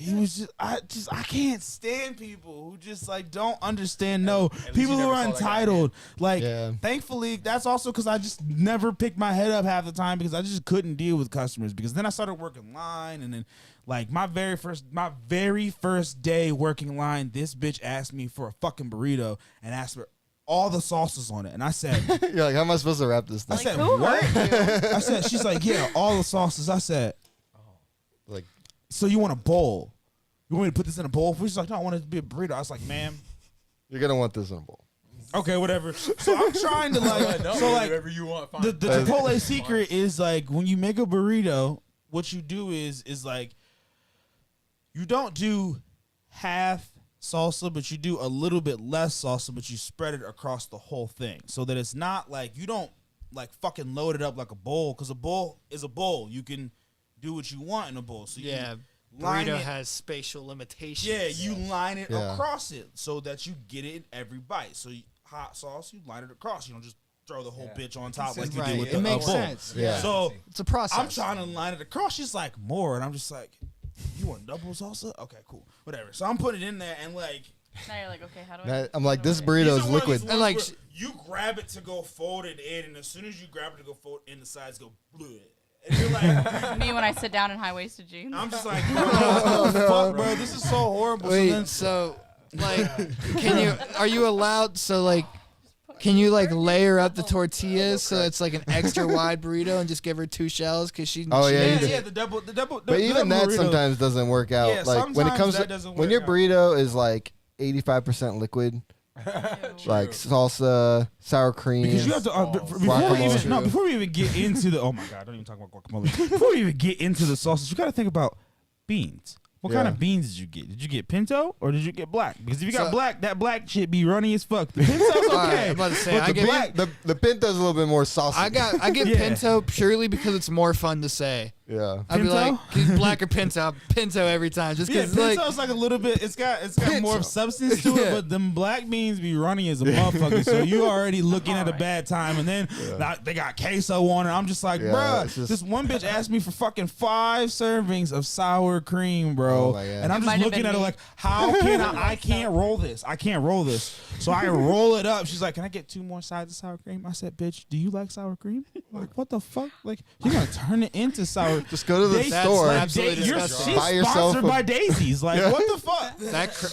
I can't stand people who just like don't understand. No, least people you who never are saw that guy entitled. Like, Yeah. thankfully, that's also because I just never picked my head up half the time because I just couldn't deal with customers. Because then I started working line, and then like my very first day working line, this bitch asked me for a fucking burrito and asked for all the sauces on it, and I said. You're like, how am I supposed to wrap this I thing? said, who what? I said, she's like, yeah, all the sauces. I said, Like, so you want a bowl? You want me to put this in a bowl? She's like, no, I want it to be a burrito. I was like, ma'am, you're gonna want this in a bowl. Okay, whatever. So I'm trying to like, No, so like whatever you want. Fine. the Chipotle secret is like when you make a burrito, what you do is like you don't do half salsa, but you do a little bit less salsa, but you spread it across the whole thing so that it's not like you don't like fucking load it up like a bowl, because a bowl is a bowl. You can do what you want in a bowl. So Yeah, you line burrito it, has spatial limitations. yeah, you line it Yeah. across it so that you get it in every bite. So hot sauce, you line it across. You don't just throw the whole bitch on top like you Right, do with it the makes bowl. sense. Yeah. So It's a process. I'm trying to line it across. She's like, more. And I'm just like, you want double salsa? Okay, cool. Whatever. So I'm putting it in there and like, Now you're like, okay, how do I? That- I'm like, how do this I- burrito these is are one of liquid. these And, ones like, where you grab it to go fold it in, and as soon as you grab it to go fold in, the sides go bleh. And you're like, Me when I sit down in high-waisted jeans. I'm just like, bro, what the fuck, bro? This is so horrible. Wait, So then, so like, are you allowed? So like, can you like layer up the tortillas so it's like an extra wide burrito and just give her 2 shells because she? Oh, she yeah, needs you it? yeah, the double. But even that burrito- sometimes doesn't work out. Yeah, like when it sometimes comes that to doesn't when work your out. burrito is like 85% liquid, like salsa, sour cream. Because you have to before we Guacamole. even before we even get into the my god, don't even talk about guacamole. Before we even get into the sauces, you got to think about beans. What kind Yeah. of beans did you get? Did you get pinto or did you get black? Because if you got So- black, that black shit be runny as fuck. The pinto's okay. All right, I'm about to say, but I the get- black, the pinto's a little bit more saucy. I get Yeah. pinto purely because it's more fun to say. yeah. I'd be Pinto? like, "He's black or pinto, pinto every time, just yeah, because pinto's like like a little bit. It's got more Pinto. substance to it, Yeah. but them black beans be runny as a motherfucker. So you already looking at a bad time, and then they got queso on it. I'm just like, Yeah, bruh, it's just- this one bitch asked me for fucking 5 servings of sour cream, bro, Oh my God. and I'm It might just have looking been at her me. like, how can I can't roll this. I can't roll this. So I roll it up. She's like, can I get 2 more sides of sour cream? I said, bitch, do you like sour cream? Like, what the fuck? Like, you're gonna turn it into sour. Just go to the That's store. like absolutely you're disgusting. she's Buy yourself sponsored a- by Daisies. Like, what the fuck?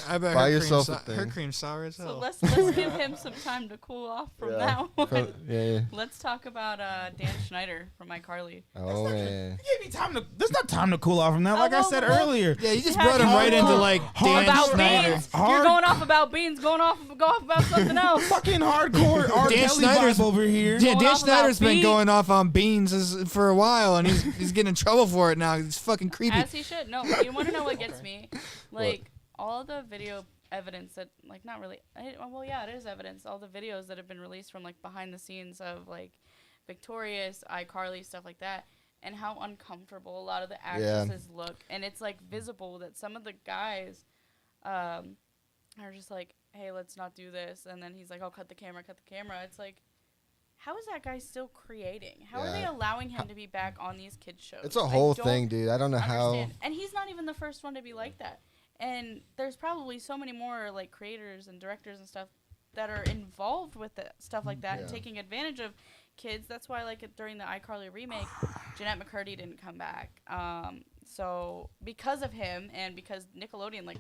I bet Buy her yourself cream, a thing. her cream's sour as So hell. let's give him some time to cool off from that one. Yeah. Let's talk about Dan Schneider from iCarly. Oh man. You gave me time to. There's not time to cool off from that. Like I Although, said well, earlier. Yeah, you just Yeah, brought him right into like Dan About Schneider. beans. You're going off about beans. Go off about something else. Fucking hardcore R. Dan Kelly Schneider's- vibe over here. Yeah, Going Dan off about Schneider's been beans. going off on beans for a while, and he's getting in trouble for it now. It's fucking creepy. As he should. No, you want to know what gets me? Like all the video evidence that, like, not really. Well, yeah, it is evidence. All the videos that have been released from like behind the scenes of like Victorious, iCarly, stuff like that, and how uncomfortable a lot of the actresses look, and it's like visible that some of the guys are just like, hey, let's not do this, and then he's like, oh, cut the camera. It's like, how is that guy still creating? How are they Yeah. allowing him to be back on these kids shows? It's a I whole don't thing, dude. I don't know how. understand. And he's not even the first one to be like that. And there's probably so many more like creators and directors and stuff that are involved with it, stuff like that, and Yeah. taking advantage of kids. That's why, like, during the iCarly remake, Jeanette McCurdy didn't come back. So because of him and because Nickelodeon, like,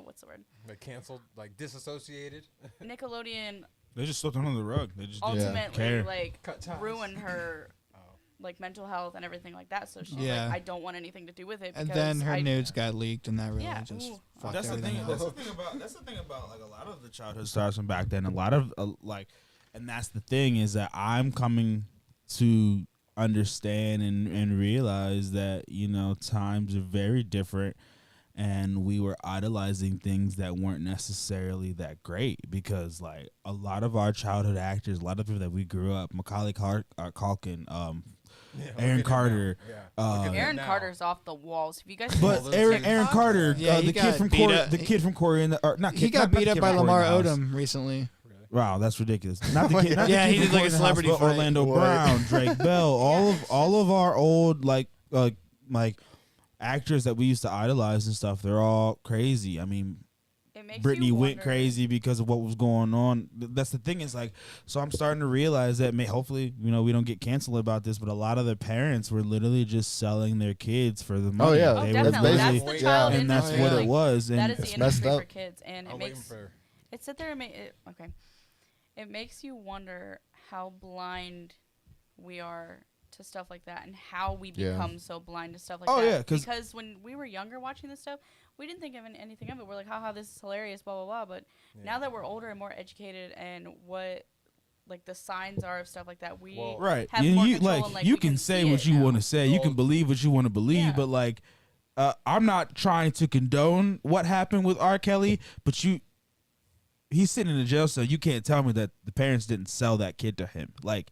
what's the word? Like canceled, like disassociated. Nickelodeon They just swept under the rug. They just didn't ultimately care. like Cut ties. ruined her like mental health and everything like that. So she's Yeah. like, I don't want anything to do with it. And because then her I, nudes got leaked, and that really Yeah, just ooh. fucked That's the everything thing. up. That's the thing about like a lot of the childhood stars from back then. A lot of like, and that's the thing is that I'm coming to understand and realize that times are very different, and we were idolizing things that weren't necessarily that great because like a lot of our childhood actors, a lot of people that we grew up, Macaulay Culkin, Yeah, Aaron look at him Carter, now. Yeah. Look at him Aaron now. Carter's off the walls. Have you guys but seen Aaron TikTok? Carter, Yeah, he the kid got from beat Corey, up. the kid from Corey in the or not He kid, got not the beat up kid by from Corey Lamar in the House. Odom recently. Wow, that's ridiculous. Not the kid. Not Yeah, the he kid did from like a Corey in the House, celebrity but fight. Orlando What? Brown, Drake Bell, all of our old like actors that we used to idolize and stuff. They're all crazy. I mean, It makes Brittany you went wonder- crazy because of what was going on. That's the thing is like, so I'm starting to realize that hopefully, we don't get canceled about this, but a lot of the parents were literally just selling their kids for the money. yeah. Oh, They definitely. were That's busy, the child and that's industry. what yeah. it was. And That is the It's messed industry for up. kids, and it I'm waiting makes for. it sit there and okay. It makes you wonder how blind we are to stuff like that, and how we Yeah. become so blind to stuff like Oh, that. yeah, 'cause- because when we were younger watching this stuff, we didn't think of anything of it. We're like, haha, this is hilarious, blah, blah, blah. But now that we're older and more educated and what, like, the signs are of stuff like that, we right. have You, more you control like and, like, you we can say see what it you now. want to say. You can believe what you want to believe, Yeah. but like, I'm not trying to condone what happened with R. Kelly, but he's sitting in a jail cell. You can't tell me that the parents didn't sell that kid to him. Like,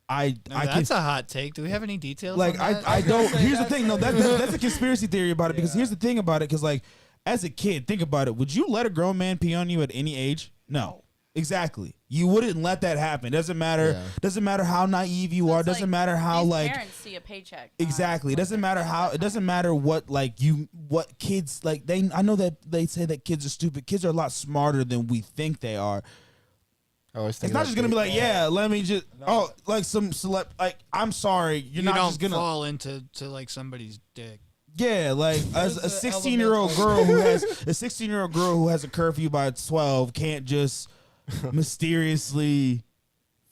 That's a hot take. Do we have any details? like on that? I don't. Here's the thing, though. That's a conspiracy theory about it. Because here's the thing about it. Because like, as a kid, think about it. Would you let a grown man pee on you at any age? No. Exactly. You wouldn't let that happen. Doesn't matter. Yeah. Doesn't matter how naive you So are. it's Doesn't like, matter how these like. parents see a paycheck. Exactly. It doesn't matter how. It doesn't matter what what kids like. I know that they say that kids are stupid. Kids are a lot smarter than we think they are. I always think It's not just gonna be like, yeah, let me just like some celeb. Like, I'm sorry, you're you not don't just gonna fall into like somebody's dick. Yeah, like as There's a the 16-year-old element girl who has a 16-year-old girl who has a curfew by 12 can't just mysteriously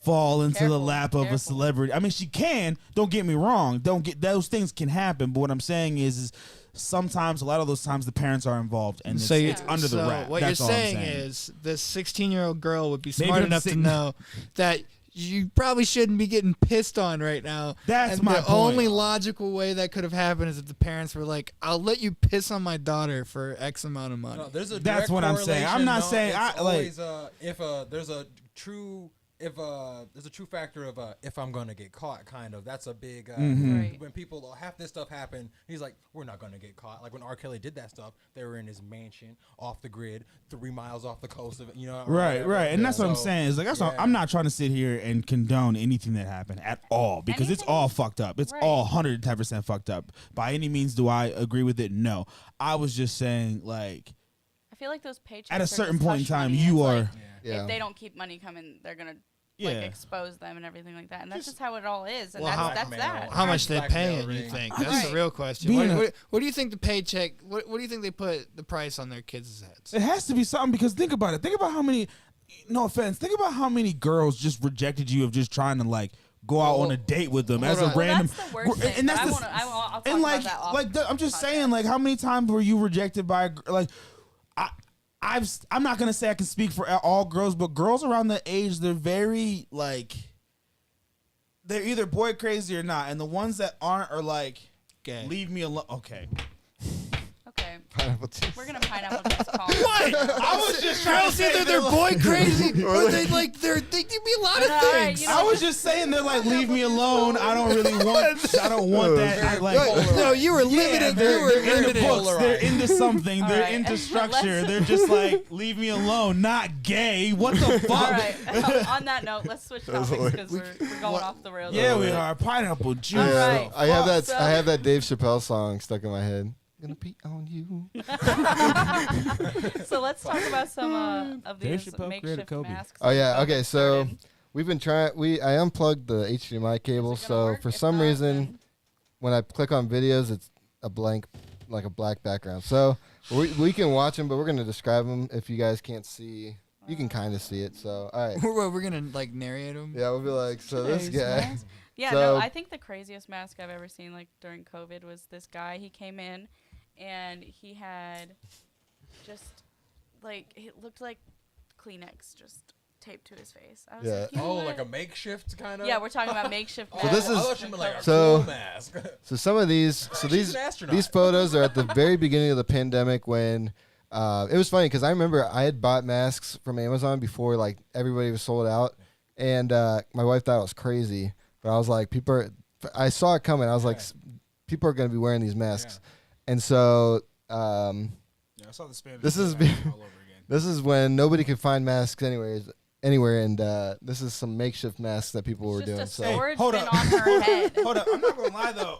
fall into the Careful, lap of a careful. celebrity. I mean, she can. Don't get me wrong. Don't get those things can happen. But what I'm saying is sometimes, a lot of those times, the parents are involved, and So it's under the rap. What That's you're all I'm saying is this 16-year-old girl would be Maybe smart I'm enough to sitting- know that you probably shouldn't be getting pissed on right now. That's and my the point. only logical way that could have happened is if the parents were like, "I'll let you piss on my daughter for X amount of money." No, there's a That's direct what I'm saying. I'm correlation. not No, saying it's I, like- always, if there's a true there's a true factor of if I'm gonna get caught, kind of. That's a big Right. when people half this stuff happen. He's like, we're not gonna get caught. Like when R. Kelly did that stuff, they were in his mansion off the grid, 3 miles off the coast of it. You know, or Right, whatever. right, and that's what I'm So, saying. Is like I'm not trying to sit here and condone anything that happened at all because it's all fucked up. It's Right. all 110% fucked up. By any means, do I agree with it? No. I was just saying, like, I feel like those paychecks at a are certain just point in hush time, money. you It's are. like, Yeah. if they don't keep money coming, they're gonna Yeah. like expose them and everything like that. And that's just how it all is. And Well, that's how- that. How much they Blackmail paying? You ring. think I that's just- the real question? Being What do you think the paycheck? What do you think they put the price on their kids' heads? It has to be something because think about it. Think about how many. No offense. Think about how many girls just rejected you of just trying to like go out on a date with them as a hold on. random. That's the worst thing. And that's I the- wanna- I'll talk and like, about that off like I'm just podcast. saying, like, how many times were you rejected by a like? I'm not gonna say I can speak for all girls, but girls around the age, they're very like, they're either boy crazy or not, and the ones that aren't are like, Gay. leave me alone. Okay. Okay, Pineapple juice. we're gonna pineapple juice call. I was just trying Girls to say either they're boy crazy or they like they can be a lot of All right, things. you know- I was just saying they're like, leave me alone. I don't really want. I don't want that. I, like, No, you were limited. they're, You were they're into limited. books. They're into something. All They're right. into structure. Let's- They're just like, leave me alone. Not gay. What the fuck? All right. On that note, let's switch topics because we're going off the rails. Yeah, we are. Pineapple juice. All Yeah, right. I have that. So- I have that Dave Chappelle song stuck in my head. Gonna pee on you. So let's talk about some of Dave these Chappelle created makeshift Kobe. masks. Oh yeah. that Okay. So started. we've been trying. I unplugged the HDMI cable. Is it gonna So work? for If some not, reason, then- when I click on videos, it's a blank, like a black background. So we can watch them, but we're gonna describe them. If you guys can't see, you can kind of see it. So all right. We're gonna like narrate them. Yeah, we'll be like, so this Today's guy. mask. Yeah, So- no, I think the craziest mask I've ever seen, like during COVID, was this guy. He came in, and he had just like it looked like Kleenex just taped to his face. I was Yeah. like, you know Oh, what? like a makeshift kind of. Yeah, we're talking about makeshift Oh, masks. So this is- I thought you meant like a so- cool mask. So some of these, so She's these an astronaut. these photos are at the very beginning of the pandemic when it was funny because I remember I had bought masks from Amazon before like everybody was sold out, and my wife thought it was crazy, but I was like, I saw it coming. I was like, people are going to be wearing these masks, and so Yeah, I saw the Spanish. This is all over again. this is when nobody could find masks anywhere, and this is some makeshift masks that people were It's doing. just a So sword's hold been up. on her head. Hold up, I'm not gonna lie though.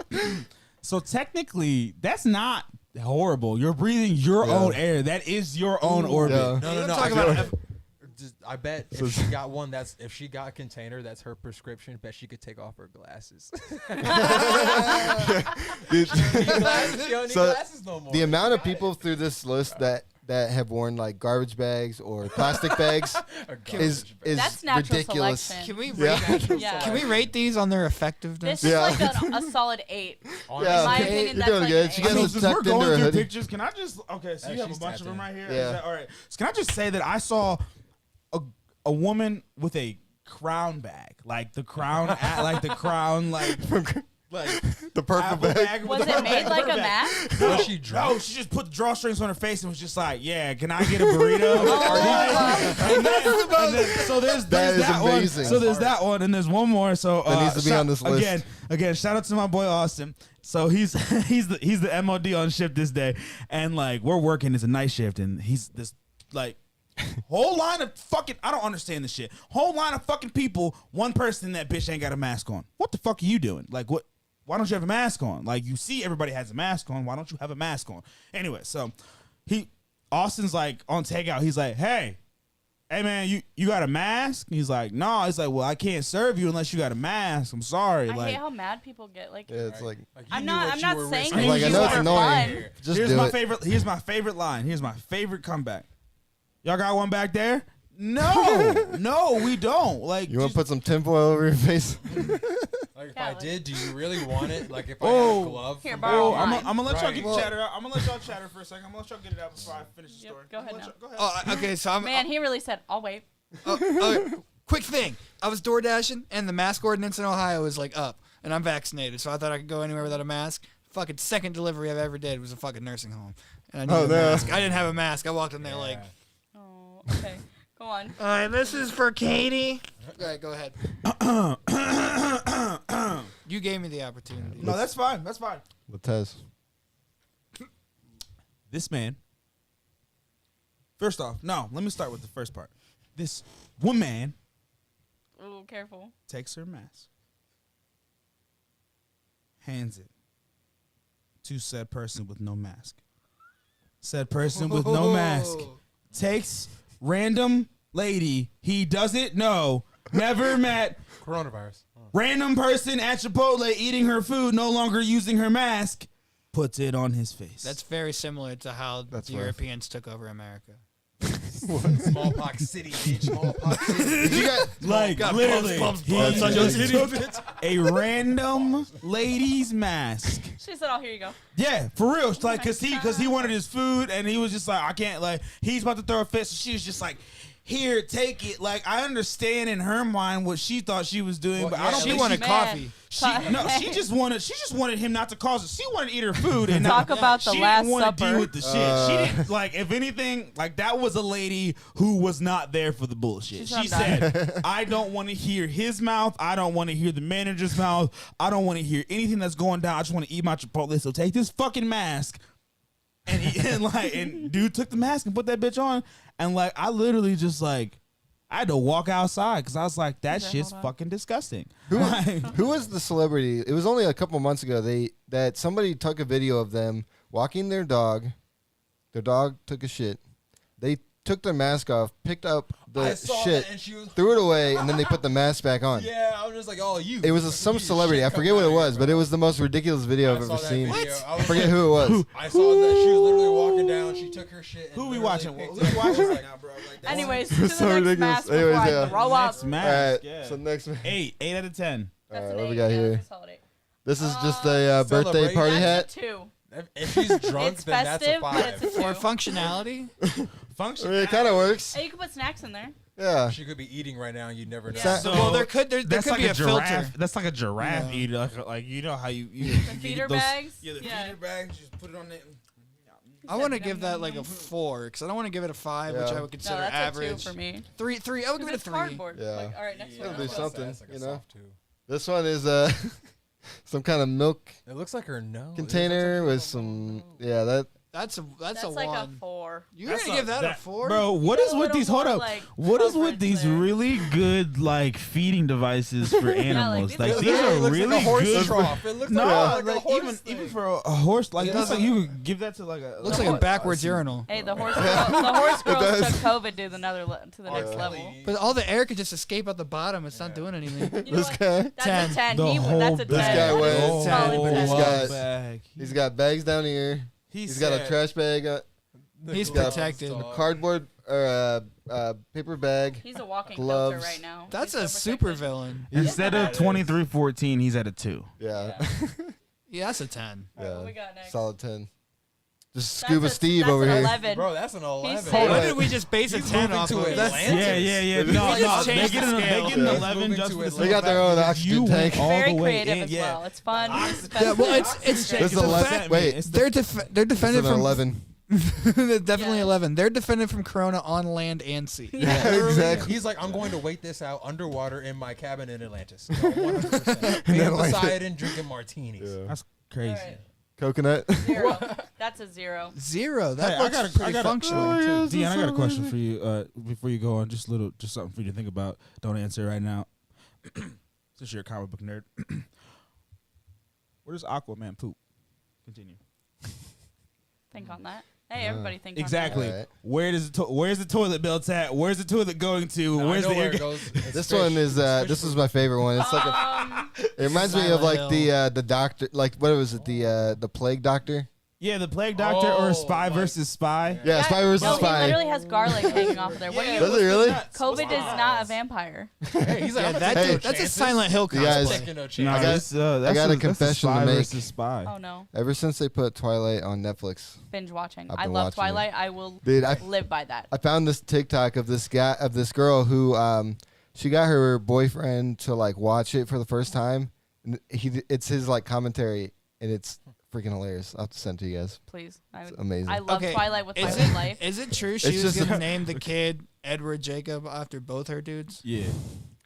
So technically, that's not horrible. You're breathing your Yeah. own air. That is your own orbit. Yeah. No, no, no. Talk I about feel- just I bet So- if she got one, if she got a container, that's her prescription. Bet she could take off her glasses. Dude, She don't need So, glasses no more. the You amount of got it. people through this list that have worn like garbage bags or plastic bags A is garbage bag. That's natural ridiculous. selection. Can we Yeah. rate? Yeah. Can we rate these on their effectiveness? This Yeah. is like a solid 8. Honestly, Yeah, my okay. opinion, You're that's doing like good. an She eight. gets So it since we're tucked into going her through hoodie. pictures, can I just so you have a she's bunch of them tattooed. right here? Yeah. Is that, all right. So can I just say that I saw a woman with a crown bag, like the crown, like the crown, like The purple Apple bag. Was with the it made purple like a bag. mask? No, Was she drunk? no, she just put the drawstrings on her face and was just like, "Yeah, can I get a burrito?" And then- so there's That is that amazing. one. So there's that one, and there's one more. So That needs to be on this list. Again, shout out to my boy Austin. So he's the MOD on shift this day, and like we're working. It's a night shift, and he's this like. Whole line of fucking I don't understand this shit. Whole line of fucking people. One person in that bitch ain't got a mask on. What the fuck are you doing? Like what? Why don't you have a mask on? Like you see everybody has a mask on. Why don't you have a mask on? Anyway, so Austin's like on takeout. He's like, hey man, you got a mask? He's like, no. He's like, well, I can't serve you unless you got a mask. I'm sorry. I like hate how mad people get. Like, Yeah, it's like Like, you I'm knew not. what I'm you not were saying risking. I'm like, I you know it's for annoying. fun. Just here's do my it. favorite. Here's my favorite line. Here's my favorite comeback. Y'all got one back there? No, we don't. Like You want just- to put some tinfoil over your face? Like if Yeah, I like- did, do you really want it? Like if I Oh. had a glove. Here, from borrow Oh, I'm mine. gonna let y'all Right. get chatter out. I'm gonna let y'all chatter for a second. I'm gonna let y'all get it out before I finish the Yep, story. go I'm ahead gonna now. let y'all- Go ahead. Okay, so I'm. Man, he really said, "I'll wait." Quick thing. I was door dashing, and the mask ordinance in Ohio is like up, and I'm vaccinated, so I thought I could go anywhere without a mask. Fucking second delivery I've ever did was a fucking nursing home, and I needed a no. mask. I didn't have a mask. I walked in there like, Oh, okay. Go on. all right, this is for Katie. All right, go ahead. You gave me the opportunity. No, that's fine. That's fine. Latez. This man. First off, no. Let me start with the first part. This woman Ooh, careful. takes her mask, hands it to said person with no mask. Said person with no mask takes random lady he doesn't know, never met, Coronavirus. Oh. random person at Chipotle eating her food, no longer using her mask, puts it on his face. That's very similar to how That's the rough. Europeans took over America. Smallpox city, bitch. Smallpox city. You got like literally he took a random lady's mask. She said, "Oh, here you go." Yeah, for real. It's like my cause he wanted his food and he was just like, I can't, like, he's about to throw a fit, so she was just like, here, take it. Like, I understand in her mind what she thought she was doing, Well, but yeah, I don't She think wanted Man. coffee. she just wanted him not to cause it. She wanted to eat her food and Talk not, about the she Last didn't want to Supper. deal with the shit. She didn't, like, if anything, like, that was a lady who was not there for the bullshit. She's She not said, I don't want to hear his mouth. I don't want to hear the manager's mouth. I don't want to hear anything that's going down. I just want to eat my Chipotle. So take this fucking mask. And and dude took the mask and put that bitch on. And like, I literally just like, I had to walk outside because I was like, that Okay, shit's hold on. fucking disgusting. Who was the celebrity? It was only a couple months ago. That somebody took a video of them walking their dog. Their dog took a shit. They took their mask off, picked up I the saw shit, that and she was. threw it away, and then they put the mask back on. Yeah, I was just like, oh, you. It was some celebrity. I forget what it was, but it was the most ridiculous video I've ever seen. I forget who it was. I saw that she was literally walking down. She took her shit. And Who we literally watching? picked Who it we up. watching I was right like, now, bro? Like, that's Anyways, to the so next ridiculous. mask before Anyways, I yeah. throw up. Next mask. Alright, so next one. 8 out of 10. That's an what we 8. got Yeah, here? that's a solid 8. This is just a birthday Celebrate. party That's hat. a 2. If she's drunk, It's then that's a festive, but 5. it's a 2. For functionality, I Function. mean, it kind of works. Hey, you can put snacks in there. Yeah. She could be eating right now, and you'd never know. Yeah. So well, there could that's be like a giraffe. filter. That's like a giraffe Yeah. eater. Like you know how you The feeder bags? Yeah, the Yeah. feeder bags. Just put it on it. I want to give that like a 4 because I don't want to give it a 5, which Yeah. I would No, consider that's average. a 2 for me. 3. I would give it a It's 3. cardboard. Yeah. Like, all right, next It'll one. be Let's go. something. That's like a you know? soft two. This one is some kind of milk It looks like her nose. container with some. Yeah, that That's a like a one. 4. You're gonna give that a 4, bro? What need is a with little these? Hold more, up. like, What is with coverage these there. really good like feeding devices for animals? these like are these good. are It looks really like a horse good. trough. It looks No, like a like horse even thing. even for a horse, like It it looks like doesn't- you could give that to like a. looks like a backwards urinal. Hey, the horse girls does. took COVID to the next level. But all the air could just escape out the bottom. It's not doing anything. You know This what? guy, That's 10. a 10. The whole That's a 10. bag. guy That weighs is a 10. solid He's 10. got- bag. he's got bags down here. He's got a trash bag, He's got protected. cardboard or paper bag. He's a walking Gloves. filter right now. That's He's a so super protected. villain. Instead of 2314, he's at a 2. Yeah, Yeah, that's a 10. All right, what we got next? solid 10. Just That's Scuba a- Steve that's over an here. 11. Bro, that's an 11. He's Why Right. did we just base a He's 10 moving off to of? Atlantis. Yeah. They No, just they changed get the an scale. they get an Yeah. 11 Moving just to for the Atlantis. They got their own oxygen you tank. went all Very the way creative in. as Yeah. well. It's fun. It's Yeah, well, it's This the is 11. fact- Wait, It's they're this defended is an from 11. They're definitely Yeah. 11. They're defended from Corona on land and sea. Yeah, exactly. He's like, I'm going to wait this out underwater in my cabin in Atlantis. 100%. Me and Poseidon drinking martinis. That's All crazy. right. Coconut. 0. That's a 0. 0. That Hey, looks pretty functional. Oh, yeah. Dean, I got a so question for you. Before you go on, just something for you to think about. Don't answer right now, since you're a comic book nerd. Where does Aquaman poop? Continue. Think on that. Hey, everybody think Exactly. Alright. Where's the toilet built at? Where's the toilet going to? No, I Where's know the where air? it goes. It's This fish. one is It's fish this is food. my favorite one. It's like a, on that. it reminds me of Silent like Hill. the doctor, like what was it, the plague doctor? Yeah, the plague doctor Oh, or spy like- versus spy. Yeah, spy versus no, spy. he literally has garlic hanging off of there. What do you? Does it really? COVID is not a vampire. Hey, he's like, Yeah, I'm gonna that take Hey. no that's a chances. Silent Hill You guys- cosplay. Taking no No, chances. got- that's I got a that's confession to spy make. versus spy. Oh no, Ever since they put Twilight on Netflix, binge watching. I've I been love watching Twilight. I will dude, I live by that. found this TikTok of this girl who she got her boyfriend to like watch it for the first time. And it's his like commentary, and it's freaking hilarious. I'll have to send it to you guys. Please, It's amazing. I love Okay, Twilight with my Is whole it, life. is it true she It's was just going a- to name the kid Edward Jacob after both her dudes? Yeah.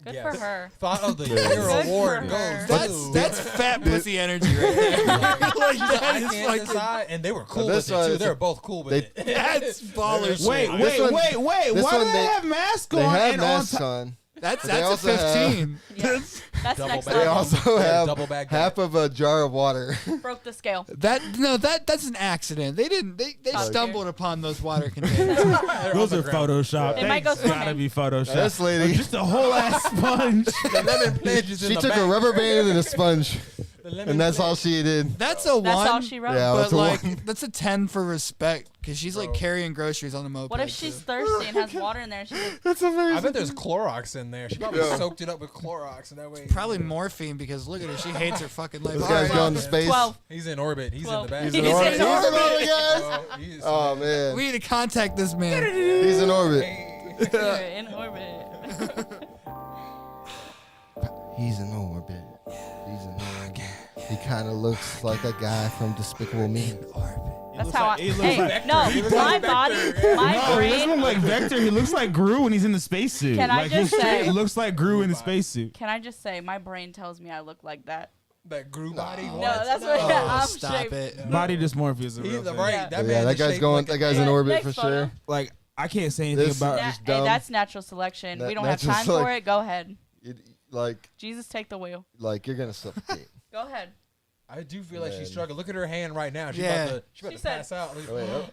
Good Yes. for her. Thought of the Yeah. year Good award for goes her. to. That's fat pussy energy right there. like, I that is can't fucking, decide, and they were cool this with it one too. is They were a- both cool with it. that's baller shit. Wait. This one- Wait. this Why do one they have masks They on? have and masks on on. That's They a also have- 15. Yeah. That's Double next bag. They level. also Yeah, have double bag half of a jar of water. Broke the scale. That's an accident. They didn't they Oh, stumbled dear. upon those water containers. Those are Photoshop. They might go It's gotta swimming. be Photoshop. This lady, Just a whole ass sponge. The lemon pledges in she the took back. a rubber band and a sponge, The lemon and that's all pledge. she did. That's a 1. That's all she wrote. Yeah, but that's a like 1. that's a 10 for respect because she's like Bro. carrying groceries on the moped. What if she's thirsty and has water in there? She's like, That's amazing. I bet there's Clorox in there. She probably Yeah. soaked it up with Clorox, and that way probably morphine because look at her, she hates her fucking life. This All guy's right, going to space. 12. he's in orbit. He's in 12. the back. He's He's in orbit. in He's in orbit. orbit, guys. Oh, he's- Oh man, we need to contact this man. he's in orbit. You're in orbit. He's in orbit. He's in orbit. He kind of looks like a guy from Despicable Me. That's how I. He looks Hey, like no, He looks my like body, Vector. my No, he doesn't brain. look like Vector. He looks like Gru when he's in the spacesuit. Can I like just his say- shit looks like Gru in the spacesuit. Can I just say, my brain tells me I look like that. That grew body. No, that's what Oh, I'm stop shaped. it. Body dysmorphia is a real He's thing. right. Yeah. That Yeah, man that is guy's shaped going. like That a guy's in Yeah, orbit next for photo. sure. Like I can't say anything This- about. Just Hey, dumb. that's natural selection. That- We don't have natural time for selec- it. Go ahead. Like Jesus, take the wheel. you're gonna suffocate. Go ahead. I do feel like Man. she's struggling. Look at her hand right now. She's Yeah. about to, She to said- pass out. Oh, wait, oh.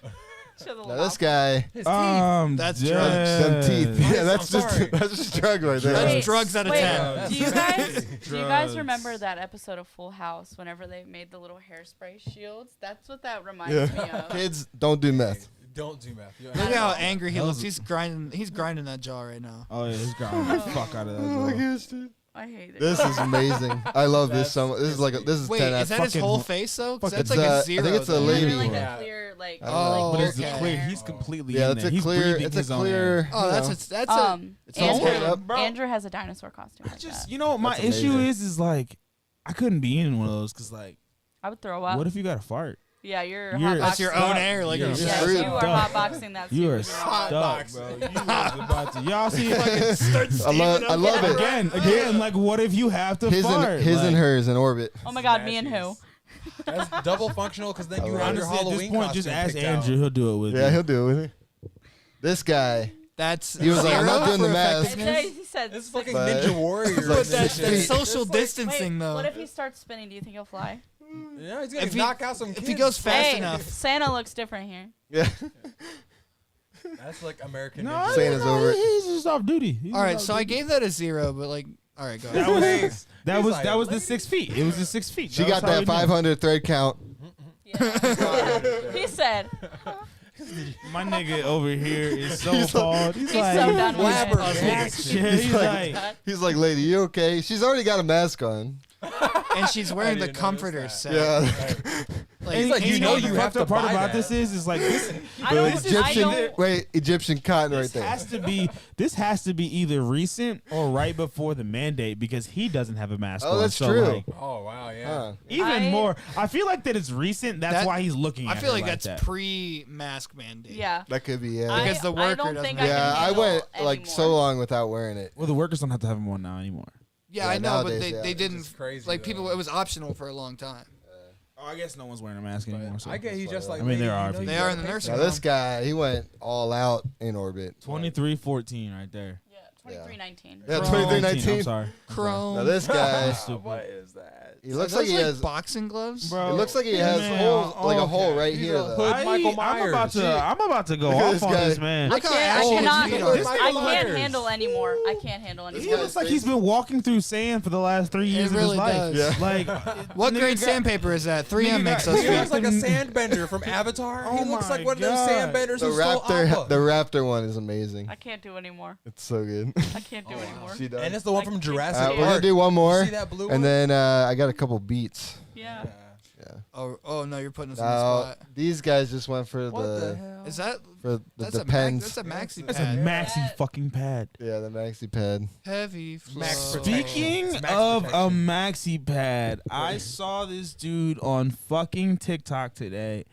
Show the Now little this guy, His teeth. That's yeah. drugs. them teeth. Yes, Yeah, that's I'm just sorry. that's just drug right there. That's Wait, drugs out of wait, 10. Do you guys Drugs. remember that episode of Full House whenever they made the little hairspray shields? That's what that reminds Yeah. me of. Kids, don't do meth. Don't do math. You're Look at how angry he That looks. was- He's grinding that jaw right now. Oh yeah, he's grinding the fuck out of that. Bro. I hate it. This is amazing. I love this so much. This is like this is Wait, 10 out is of that his fucking whole ho- face though? 'Cause that's It's, like I a think 0. it's a though. Yeah, lady. they're like Yeah. a clear, like, Oh, But it's okay. clear. He's completely Yeah, in that's there. a He's clear. breathing It's a his own air. clear. Oh, that's you a that's a. It's all Andrew, made up, bro. Andrew has a dinosaur costume. Like Just that. you know, my That's issue amazing. is like I couldn't be in one of those because like, I would throw up. what if you got a fart? Yeah, you're You're- That's your hotboxing- own air. Like You're you're just Yeah, screwed. you are Stuck. hotboxing that. You are super stuck, box. bro. You was about to. Y'all see I love it. again. Like what if you have to His fart? and his Like, and hers in orbit. Oh my God, me and who? That's double functional because then you Oh, have your Honestly, at Halloween this point, just costume ask picked Andrew. out. He'll do it with Yeah, you. he'll do it with me. This guy, That's he was like, I'm not zero doing the for mask. effectiveness. He said This is 6 fucking But- Ninja Warrior. But But that's Feet. social It's like- distancing, Wait, though. what if he starts spinning? Do you think he'll fly? Yeah, he's gonna If he- knock out some if kids. he goes fast Hey, enough. Santa looks different here. Yeah. That's like American No, Ninja. Santa's over it. He's just off duty. He's All right, just so off I duty. gave that a 0, but like, all right, go ahead. That was He's that was like, that was the "Lady." 6 feet. It was the 6 feet. She That was got how that we knew. 500 thread count. Yeah. He said My nigga over here is so He's appalled. He's he's like, so done with it. Flabbergasted. yeah, he's like, He's like, lady, you okay? She's already got a mask on. And she's wearing the didn't notice comforter that. set. Yeah. Like, and, like, and you know the you fucked have to up part buy about that. this is like this. I don't. I Egyptian, don't. wait, Egyptian cotton right This there. has to be either recent or right before the mandate because he doesn't have a mask Oh, on. that's so true. Like, Oh wow, yeah. Huh. even I- more, I feel like that it's recent. That's That- why he's looking. I at feel her like that's that. pre-mask mandate. Yeah. That could be, yeah. Because the worker I don't doesn't think have I it. can Yeah, I handle went like so anymore. long without wearing it. Well, the workers don't have to have him on now anymore. Yeah, Yeah, I know, but nowadays, they, yeah. they It's didn't. just crazy, like people, though. it was optional for a long time. Oh, I guess no one's wearing a mask anymore. So. I get he's just like. I mean, there lady, are you know people. you They are gotta in the pay nursing Now for home. this guy, he went all out in orbit. 23-14 right there. Yeah. 23-19. Yeah, Chrome 23-19. I'm sorry. Chrome. Now this guy, What is that? he looks Are like those he has. boxing gloves. Bro, It looks like he has man, holes, like a okay. hole right He's here a though. hood. Michael I'm about Myers. to go Look at off this on guy. this man. Look how I ashy his cannot. feet Look are. at I Michael can't Myers. handle anymore. I can't handle He anymore. looks like he's been walking through sand for the last 3 years of really his life. does. Yeah. Like, What nigga grade got- sandpaper is that? 3M nigga makes got- those He nigga looks feet. like a sandbender from Avatar. Oh He looks my like one of those God. sandbenders The who stole raptor, Aqua. the raptor one is amazing. I can't do anymore. It's so good. I can't do anymore. She does. And it's the one I from can't- Jurassic We're Park. We're gonna do one more, You see that blue one? and then I got a couple beats. Yeah. Yeah. Oh no, you're putting us on Now the spot. these guys just went for What the the hell? Is that? for the That's a pens. that's a maxi That's a pad. maxi fucking pad. Yeah, the maxi pad. Heavy flow. Max protection. Speaking It's max of protection. a maxi pad, I saw this dude on fucking TikTok today.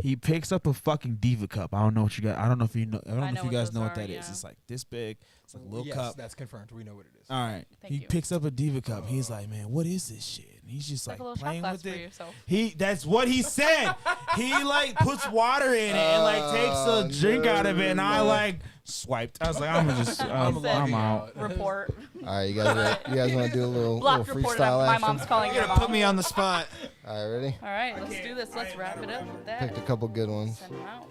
He picks up a fucking Diva cup. I don't know what you guys. I don't know if you know. I don't know if you what guys those know what are, that is. yeah. It's like this big. It's like a little Yes, cup. that's confirmed. We know what it is. All right. Thank He you. picks up a Diva cup. He's like, man, what is this shit? And he's just Like like a little shot playing glass with for it. yourself. That's what he said. He like puts water in it and like takes a drink out of it, and I like swiped. I was like, I'm just, I'm logging out. Report. All right, you guys want to do a little Block little report. freestyle My action? mom's calling your Put mom. me on the spot. All right, ready? All right, let's do this. Let's wrap it up with that. Picked a couple good ones. Send 'em out.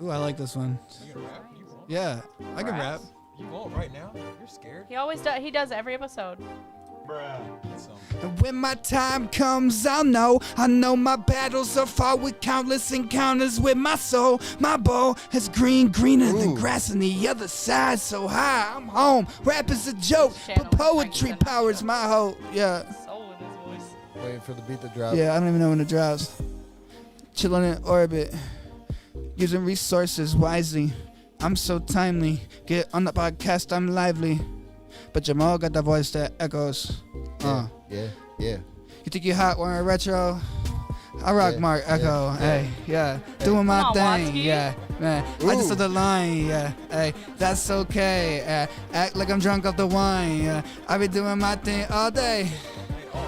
Ooh, I like this one. You gonna rap? You won't. Yeah, I can rap. You won't right now? You're scared? He always does. He does every episode. So, And when my time comes, I'll know. I know my battles are fought with countless encounters with my soul. My bow is greener than Ooh. grass on the other side. So high, I'm home. Rap is a joke, Channel but poetry Frank Sinatra. powers my hope. Yeah, Soul in his voice. Waiting for the beat to drop. yeah. I don't even know when it drops. Chilling in orbit, using resources wisely. I'm so timely. Get on the podcast, I'm lively. But Jamal got the voice that echoes. Yeah. You think you hot wearing retro? I rock Yeah, Mark yeah, Echo, yeah. hey, yeah, doing my Come on, thing, Watsky. yeah, man. I just Ooh. saw the line, yeah, hey, that's okay. Act like I'm drunk off the wine, yeah. I be doing my thing all day.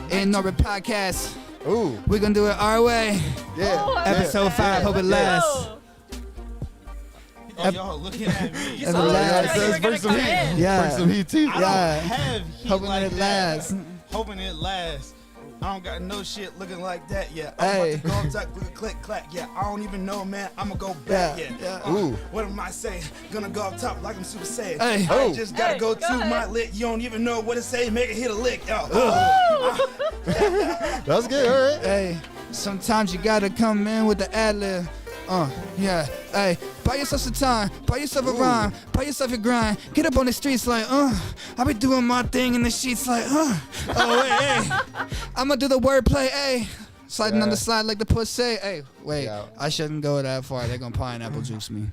In Norbit Podcast, Ooh. we gonna do it our way. Yeah. Oh, I Episode like 5, that. hope it Let's lasts. go. Oh, y'all looking at me. Ever Oh, last. you were Bring gonna some come heat. in. Yeah, Bring some heat too. I Yeah. don't have heat hoping like it that. lasts. Hoping it lasts. I don't got no shit looking like that yet. Hey. I'm about to go up top, click, clack. Yeah, I don't even know, man. I'ma go back. Yeah, Yeah. yeah. Ooh. What am I saying? Gonna go up top like I'm Super Saiyan. Hey. I Oh. just gotta Hey, go go to ahead. my lick. You don't even know what it say. Make it hit a lick. That's good. All right. Hey, sometimes you gotta come in with the ad lib. Yeah. Hey, buy yourself some time, buy yourself a rhyme, buy yourself a grind. Get up on the streets like, I be doing my thing in the sheets like, Oh, hey. I'ma do the wordplay, hey. Sliding on Yeah. the slide like the pussy. Hey, wait, Yeah. I shouldn't go that far. They're gonna pineapple juice me.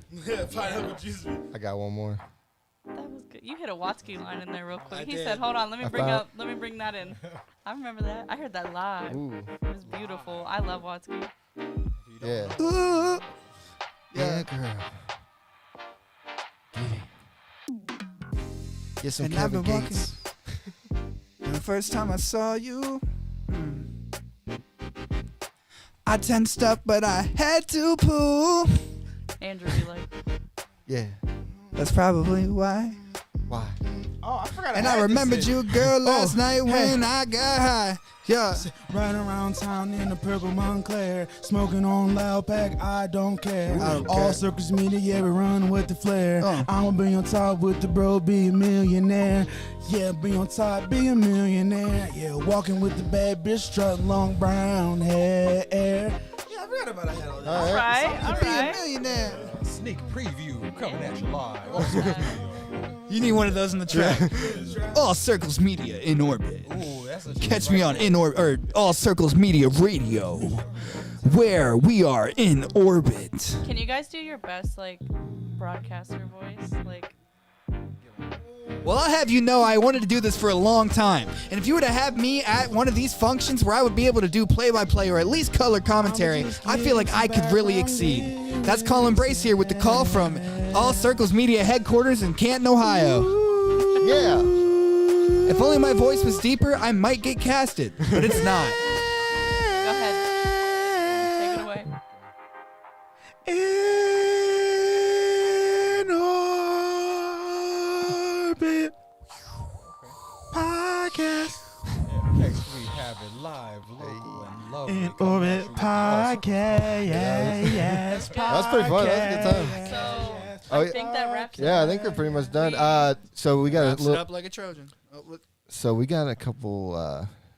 Pineapple juice. I got one more. That was good. You hit a Watsky line in there real quick. I He did. said, "Hold on, let me I bring found- that in." I remember that. I heard that live. Ooh. It was beautiful. I love Watsky. Yeah. Ooh. Yeah, girl. Get it. Get some And I've Kevin been walking. Gates. And the first time I saw you, I tensed up, but I had to poo. Andrew be like, Yeah. That's probably why. Why? Oh, I forgot. And I remembered you, girl, last night when I got high. Yeah. Riding around town in a purple Montclair, smoking on loud pack, I don't care. All circles media, yeah, we run with the flair. I'ma be on top with the bro, be a millionaire. Yeah, be on top, be a millionaire. Yeah, walking with the bad bitch, strutting long brown hair. Yeah, I forgot about that. all right. Be a millionaire. Sneak preview coming at you live. You need one of those in the track. All Circles Media in orbit. Ooh, that's a Catch me on All Circles Media Radio, where we are in orbit. Can you guys do your best like broadcaster voice? Like, Well, I'll have you know I wanted to do this for a long time. And if you were to have me at one of these functions where I would be able to do play-by-play or at least color commentary, I feel like I could really exceed. That's Colin Brace here with the call from All Circles Media headquarters in Canton, Ohio. Yeah. If only my voice was deeper, I might get casted, but it's not. go ahead, take it away. In orbit podcast. Next we have it live, local, and lovely. In coming orbit at you with podcast. Yes. That's pretty fun. That was a good time. So Oh, I yeah. think that wraps it Yeah, I up. think we're pretty much done. So we got Wraps a it little. up like a Trojan. Oh, look. So we got a couple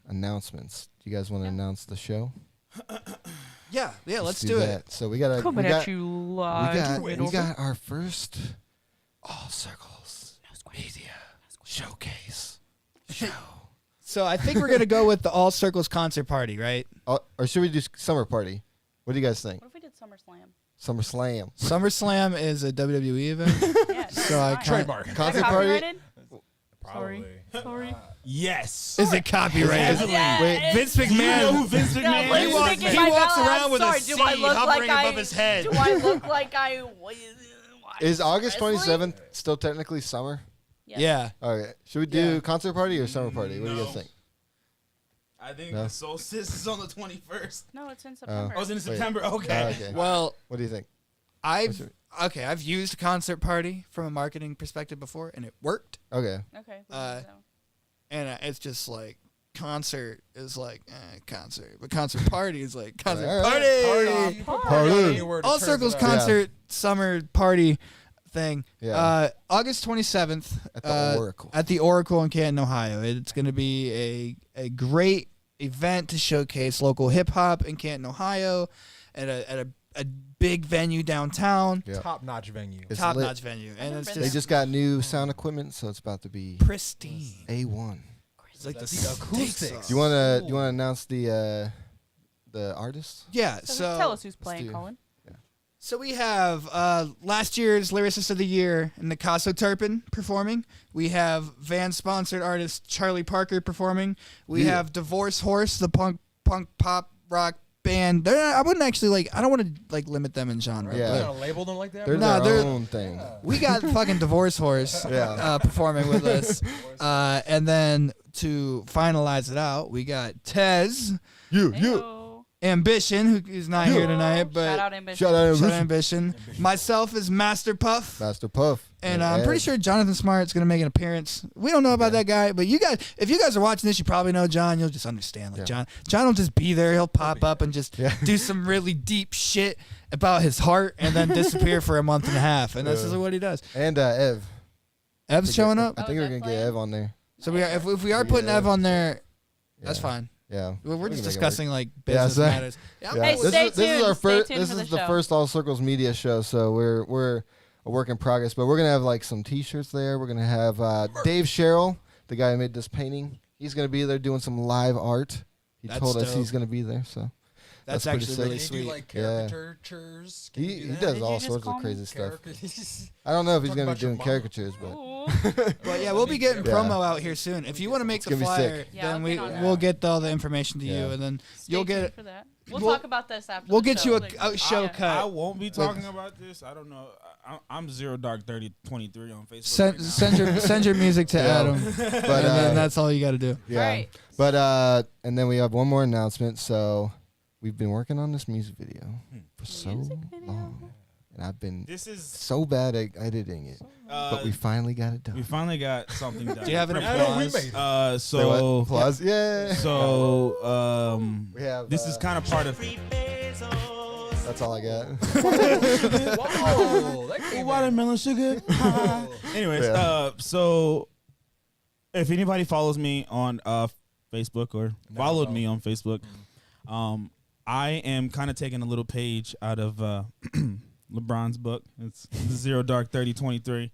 announcements. Do you guys want to announce the show? Yeah, let's do it. that. So we got Coming at you live. we got our first All Circles Media Showcase show. So I think we're going to go with the All Circles concert party, right? Or should we do summer party? What do you guys think? What if we did SummerSlam? Summer Slam. SummerSlam is a WWE event. Yeah, So I can't- Trademark. Concert party? copyrighted? Probably. Sorry. Yes. Is it copyrighted? Yeah, Wait, it's- Vince You know who McMahon. Vince No, McMahon but He is? it's walks, thinking he my walks ballot. around with Sorry, a C do I look hovering like above his head. Do I look like I watch Is August wrestling? 27th still technically summer? Yes. Yeah. Okay. Should we do Yeah. concert party or summer party? What do you guys No. think? I think No. the solstice is on the 21st. No, it's in September. Oh, it's in Wait. September. Okay. Okay. Well, What do you think? I've used a concert party from a marketing perspective before, and it worked. Okay. Okay. Uh, And it's just like concert is like concert, but concert party is like concert All party. right. Party. All Circles out. concert summer party thing. Yeah. August 27th At the Oracle. At the Oracle in Canton, Ohio. It's going to be a great event to showcase local hip hop in Canton, Ohio, at a big venue downtown. Yeah. Top-notch venue. It's Top lit. notch venue, and never it's been They just just got new sound equipment, so it's about to be pristine. A1. It's like the The acoustics. sticks. Do you want to announce the artist? Yeah. So tell us who's let's playing, do- Colin. So we have last year's Lyricist of the Year, Nakaso Turpin, performing. We have Van-sponsored artist Charlie Parker performing. We Yeah. have Divorce Horse, the punk pop rock band. They're not, I wouldn't actually I don't want to limit them in genre. Yeah. We're gonna label them like that. They're Nah, their they're- own thing. We got fucking Divorce Horse Yeah. performing with us. And then to finalize it out, we got Tez Heyo. Ambition, who is not here tonight, but Shout out Ambition. Shout out Shout out Ambition. Ambition. Myself is Master Puff. Master Puff. And I'm pretty sure Jonathan Smart's going to make an appearance. We don't know about that guy, but you guys, if you guys are watching this, you probably know John. You'll just understand. Like John will just be there. He'll pop up and just do some really deep shit about his heart and then disappear for a month and a half. And this is what he does. And Ev. Ev's showing up. I think Oh, we're is going that to get playing? Ev on there. So if we are putting Ev on there, that's Yeah. fine. Yeah. We're We just can make it discussing like Yeah, business so- matters. Yeah, I'm Yeah. Hey, cool with stay this is tuned. our Stay first. tuned This for is the the show. first All Circles Media show, so we're a work in progress. But we're gonna have like some T-shirts there. We're gonna have Dave Sherrill, the guy who made this painting. He's gonna be there doing some live art. He That's told us dope. he's gonna be there. So That's pretty actually sick. really Can you sweet. do like Yeah. caricatures? Can he you do that? does Did all you just sorts call of me? crazy stuff. Caricatures. I don't know if he's Talk gonna be about your doing mom. caricatures, but Ooh. But yeah, we'll be getting Yeah. promo out here soon. If you want to make It's the gonna be flyer, sick. Yeah, then I'll get on we'll that. get all the information to you, Yeah. and then Stay you'll tuned get for that. We'll we'll- talk about this after. we'll the get show. you Like, a show yeah. cut. I won't be talking about this. I don't know. I'm Zero Dark 3023 on Facebook. Send, right now. send your music to Yeah. Adam, but and then that's all you got to do. yeah. Alright. But and then we have one more announcement. So we've been working on this music video for so Music video? long, and I've been This is so bad at editing it, but we finally got it done. we finally got something done. Do you have an I know we applause? made it. Say what? So Applause, yeah. so We have. this is kind of part of. That's all I got. Whoa, that came in. Watermelon sugar. Anyways, Yeah. so if anybody follows me on Facebook or followed me on Facebook, I am kind of taking a little page out of LeBron's book. It's Zero Dark 3023.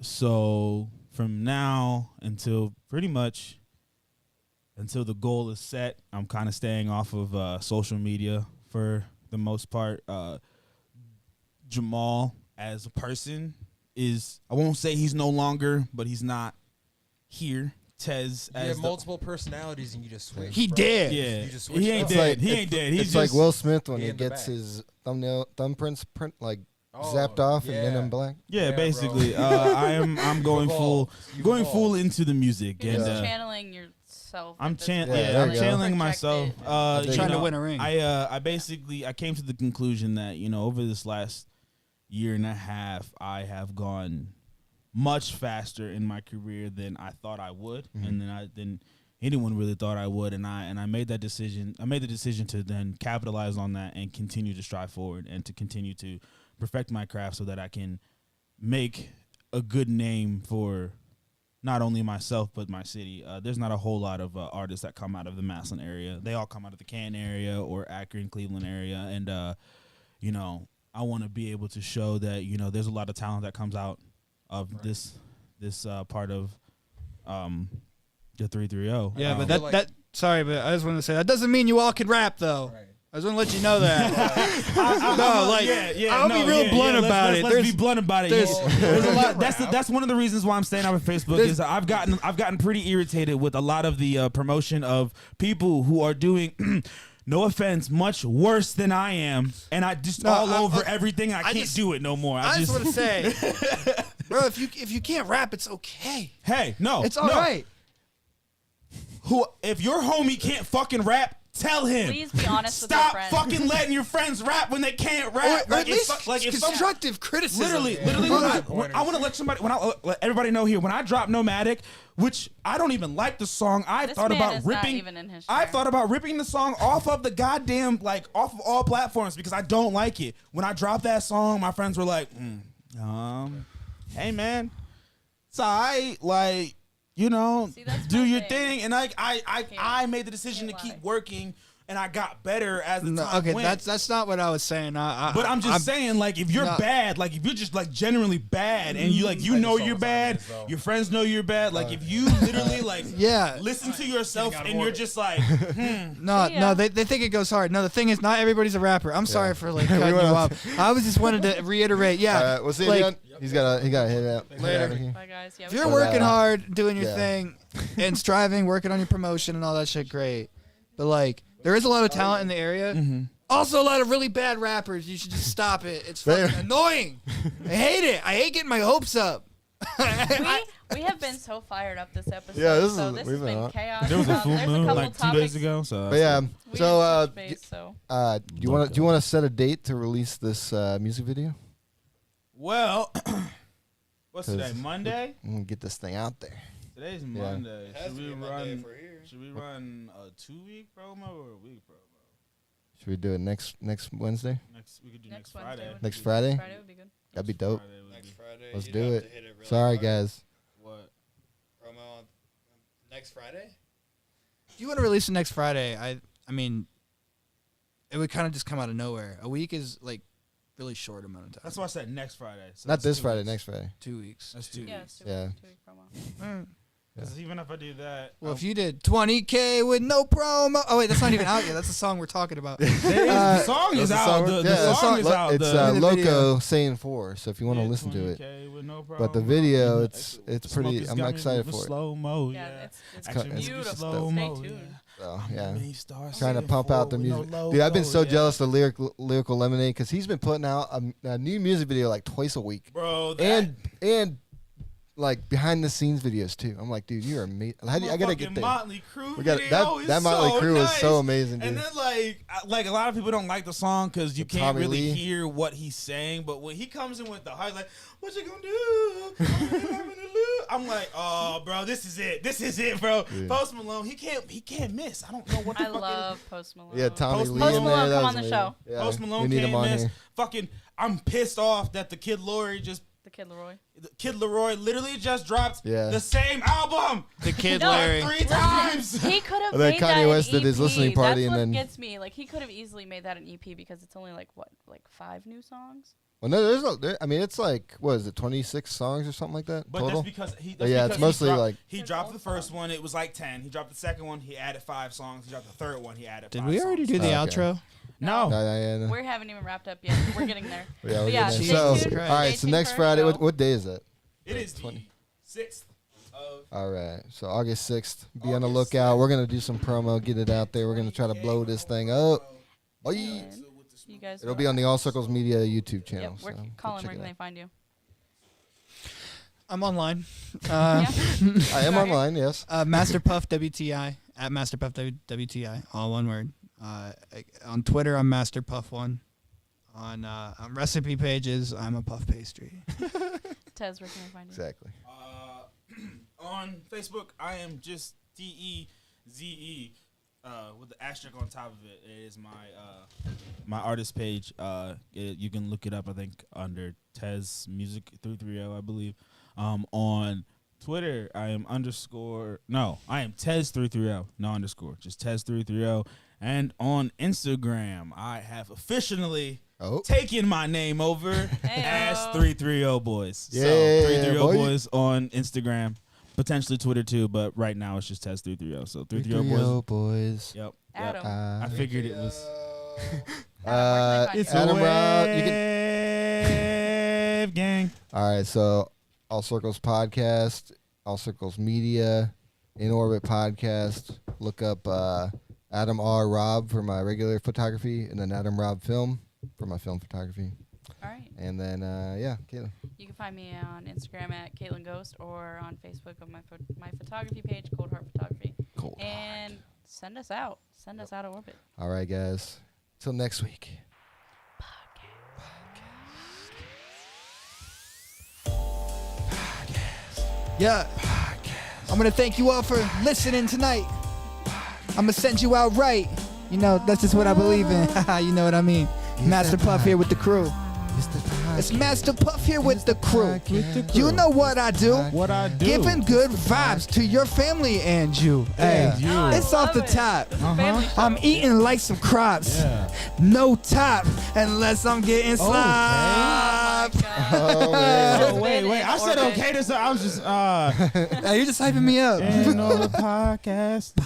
So from now until pretty much until the goal is set, I'm kind of staying off of social media for the most part. Jamal as a person is, I won't say he's no longer, but he's not here. Tez You as have the, multiple personalities and you just switch. He bro. did. yeah, You just switched he ain't up. dead. He ain't dead. He's It's just like Will Smith when he he in the gets back. his thumbprints like Oh, zapped off and then yeah. in black. yeah, Yeah, basically. bro. I'm going full You've going evolved. full into the music You're and just channeling yourself. I'm at this chan- point. Yeah, yeah, there I'm you go. channeling myself. Projected. Trying Trying you to know, win a ring. I came to the conclusion that, you know, over this last year and a half, I have gone much faster in my career than I thought I would, and than anyone really thought I would, and I made that decision. I made the decision to then capitalize on that and continue to strive forward and to continue to perfect my craft so that I can make a good name for not only myself but my city. There's not a whole lot of artists that come out of the Massillon area. They all come out of the Canton area or Akron, Cleveland area, and you know, I want to be able to show that, you know, there's a lot of talent that comes out of this part of the 330. Yeah, but feel that like- sorry, but I just wanted to say that doesn't mean you all can rap though. Right. I just want to let you know that. No, like, yeah, I'll be real blunt about it. Let's There's- be blunt about it. there's- There's a lot. That's one of the reasons why I'm staying off of Facebook. There's- Is I've gotten pretty irritated with a lot of the promotion of people who are doing. No offense, much worse than I am, and I just all over everything. I can't just- do it no more. I just want to say, bro, if you can't rap, it's okay. hey, no, It's all right. Who, if your homie can't fucking rap, tell him. Please be honest with your Stop friends. fucking letting your friends rap when they can't Or, rap. or at least if some- constructive criticism. Literally, Yeah. when I want to let somebody, let everybody know here, when I drop Nomadic, which I don't even like the song, I This thought man about is not ripping. even in his I chair. thought about ripping the song off of the goddamn, like, off of all platforms because I don't like it. When I dropped that song, my friends were like, hey man, it's alright, like, you know, See, that's do my your thing. thing. And I made the decision to can't keep lie. working, and I got better as the No, time okay, went. that's not what I was saying. But I'm just saying, like, if you're No. bad, like, if you're just, like, generally bad, and you, like, you I know just you're saw bad, something, so- your friends know you're bad, like, if you literally, like, Yeah. listen to yourself gotta and you're avoid it. just like, No, Yeah. no, they think it goes hard. No, the thing is, not everybody's a rapper. I'm sorry for like cutting you went off. I was just wanted to reiterate. Yeah, All right, we'll see you like, again. He got to hit out. Later. Out of here. Bye guys. Yeah, if we you're should- working hard, doing your Yeah. thing, and striving, working on your promotion and all that shit, great. But like, there is a lot of talent in the area. Also, a lot of really bad rappers. You should just stop it. It's fucking There. annoying. I hate it. I hate getting my hopes up. we have been so fired up this episode. Yeah, this so is- this we've has been been on. chaos. there was a full There's moon, couple like, 2 topics days ago, so. But yeah, we so didn't touch base, so. do you want to set a date to release this music video? Well, what's 'Cause- today, Monday? I'm gonna get this thing out there. Today's Yeah. Monday. Should we run a 2-week promo or a week promo? Should we do it next Wednesday? We could do Next next Wednesday Friday. would Next be- Friday? Friday would be good. That'd be dope. Friday would be- Friday. Let's do it. Sorry, guys. What? Promo on next Friday? If you want to release it next Friday, I mean, it would kind of just come out of nowhere. A week is like really short amount of time. That's why I said next Friday. So Not that's this 2 Friday. weeks. Next Friday. 2 weeks. That's 2 Yeah, weeks. Yeah. 2-week promo. Because even if I do that, Well, if you did 20K with no promo, oh wait, that's not even out yet. That's the song we're talking about. the song is That's the out. song- The yeah, song is out. It's The Loco video. saying 4. So if you want to Yeah, listen to it, 20K with no but the promo. video, Yeah, it's the pretty. Smokers I'm got me excited moving for it. Slow mo, Yeah, yeah. it's Actually, it's beautiful. slow Stay mo, tuned. So yeah. Many stars Trying to saying pump out the forward, music. no Dude, I've been logo, so yeah. jealous of lyrical lemonade because he's been putting out a new music video like twice a week, Bro, that, and like behind the scenes videos too. I'm like, dude, you're amazing. I gotta get Motherfucking there. Motley Crue We got video is that Motley so Crue nice. is so amazing, dude. And then like a lot of people don't like the song because you The can't Tommy really Lee. hear what he's saying. But when he comes in with the heart, like, what you gonna do? What you gonna do? I'm like, oh, bro, this is it. This is it, bro. Yeah. Post Malone, he can't miss. I don't know what the I fuck love Post Malone. Yeah, Tommy Post Lee Malone. in there. Post Malone, that come was on the amazing. show. Yeah, Post Malone we need him can't on miss. here. Fucking, I'm pissed off that the Kid Leroy literally just dropped Yeah. the same album The Kid No, Larry. 3 times. He could have And then made Kanye that West an did his EP. listening party, That's and what then- gets me. Like he could have easily made that an EP because it's only like 5 new songs. Well, no, I mean, it's like, what is it, 26 songs or something like that But total? that's because he. But yeah, it's mostly like. He dropped the first one. It was like 10. He dropped the second one. He added 5 songs. He dropped the third one. He added. Did 5 we already do songs. the Oh, okay. outro? No. No. We haven't even wrapped up yet. We're getting there. Yeah, But we're yeah, getting stay there. So, tuned. all right, Stay so tuned next for our Friday, show. what day is that? It is 20. the 6th of. All right, so August 6th. Be on the lookout. We're going to do some promo, get it out there. We're going to try to blow this thing up. Bye. And you guys It'll be on the All Circles Media YouTube Yep. channel. So go Colin, check where it can out. they find you? I'm online. Yeah. I am online, yes. Masterpuff WTI at Masterpuff WTI, all one word. On Twitter, I'm Masterpuff1. On recipe pages, I'm a puff pastry. Tez, where can they find you? Exactly. On Facebook, I am just DEZE with the asterisk on top of it. It is my artist page. You can look it up, I think, under Tez Music 330, I believe. On Twitter, I am Tez 330, no underscore, just Tez 330. And on Instagram, I have officially taken my name over as 330 Boys. Yeah, So 330 boy. Boys on Instagram, potentially Twitter too, but right now it's just Tez 330. So 330 Boys. boys. Yep. Adam. I figured it was. Adam, where can they find you? Adam Rob, you can. Wave gang. All right, so All Circles Podcast, All Circles Media, In Orbit Podcast. Look up Adam R. Rob for my regular photography, and then Adam Rob Film for my film photography. All right. And then, Caitlin. You can find me on Instagram at Caitlin Ghost or on Facebook on my photography page, Cold Heart Photography. Cool. And send us out. Send us out of orbit. All right, guys. Till next week. Yeah. I'm going to thank you all for listening tonight. I'm going to send you out right. You know, that's just what I believe in. You know what I mean? Master Puff here with the crew. It's Master Puff here with the crew. You know what I do. What I do. Giving good vibes to your family and you. Hey, you. Oh, I it's off love the it. top. This is a family show. I'm eating like some crops. Yeah. No top unless I'm getting Oh my slopped. God. Oh, man. Oh, wait. I said okay. I was just Hey, you're just hyping me up. in on the podcast.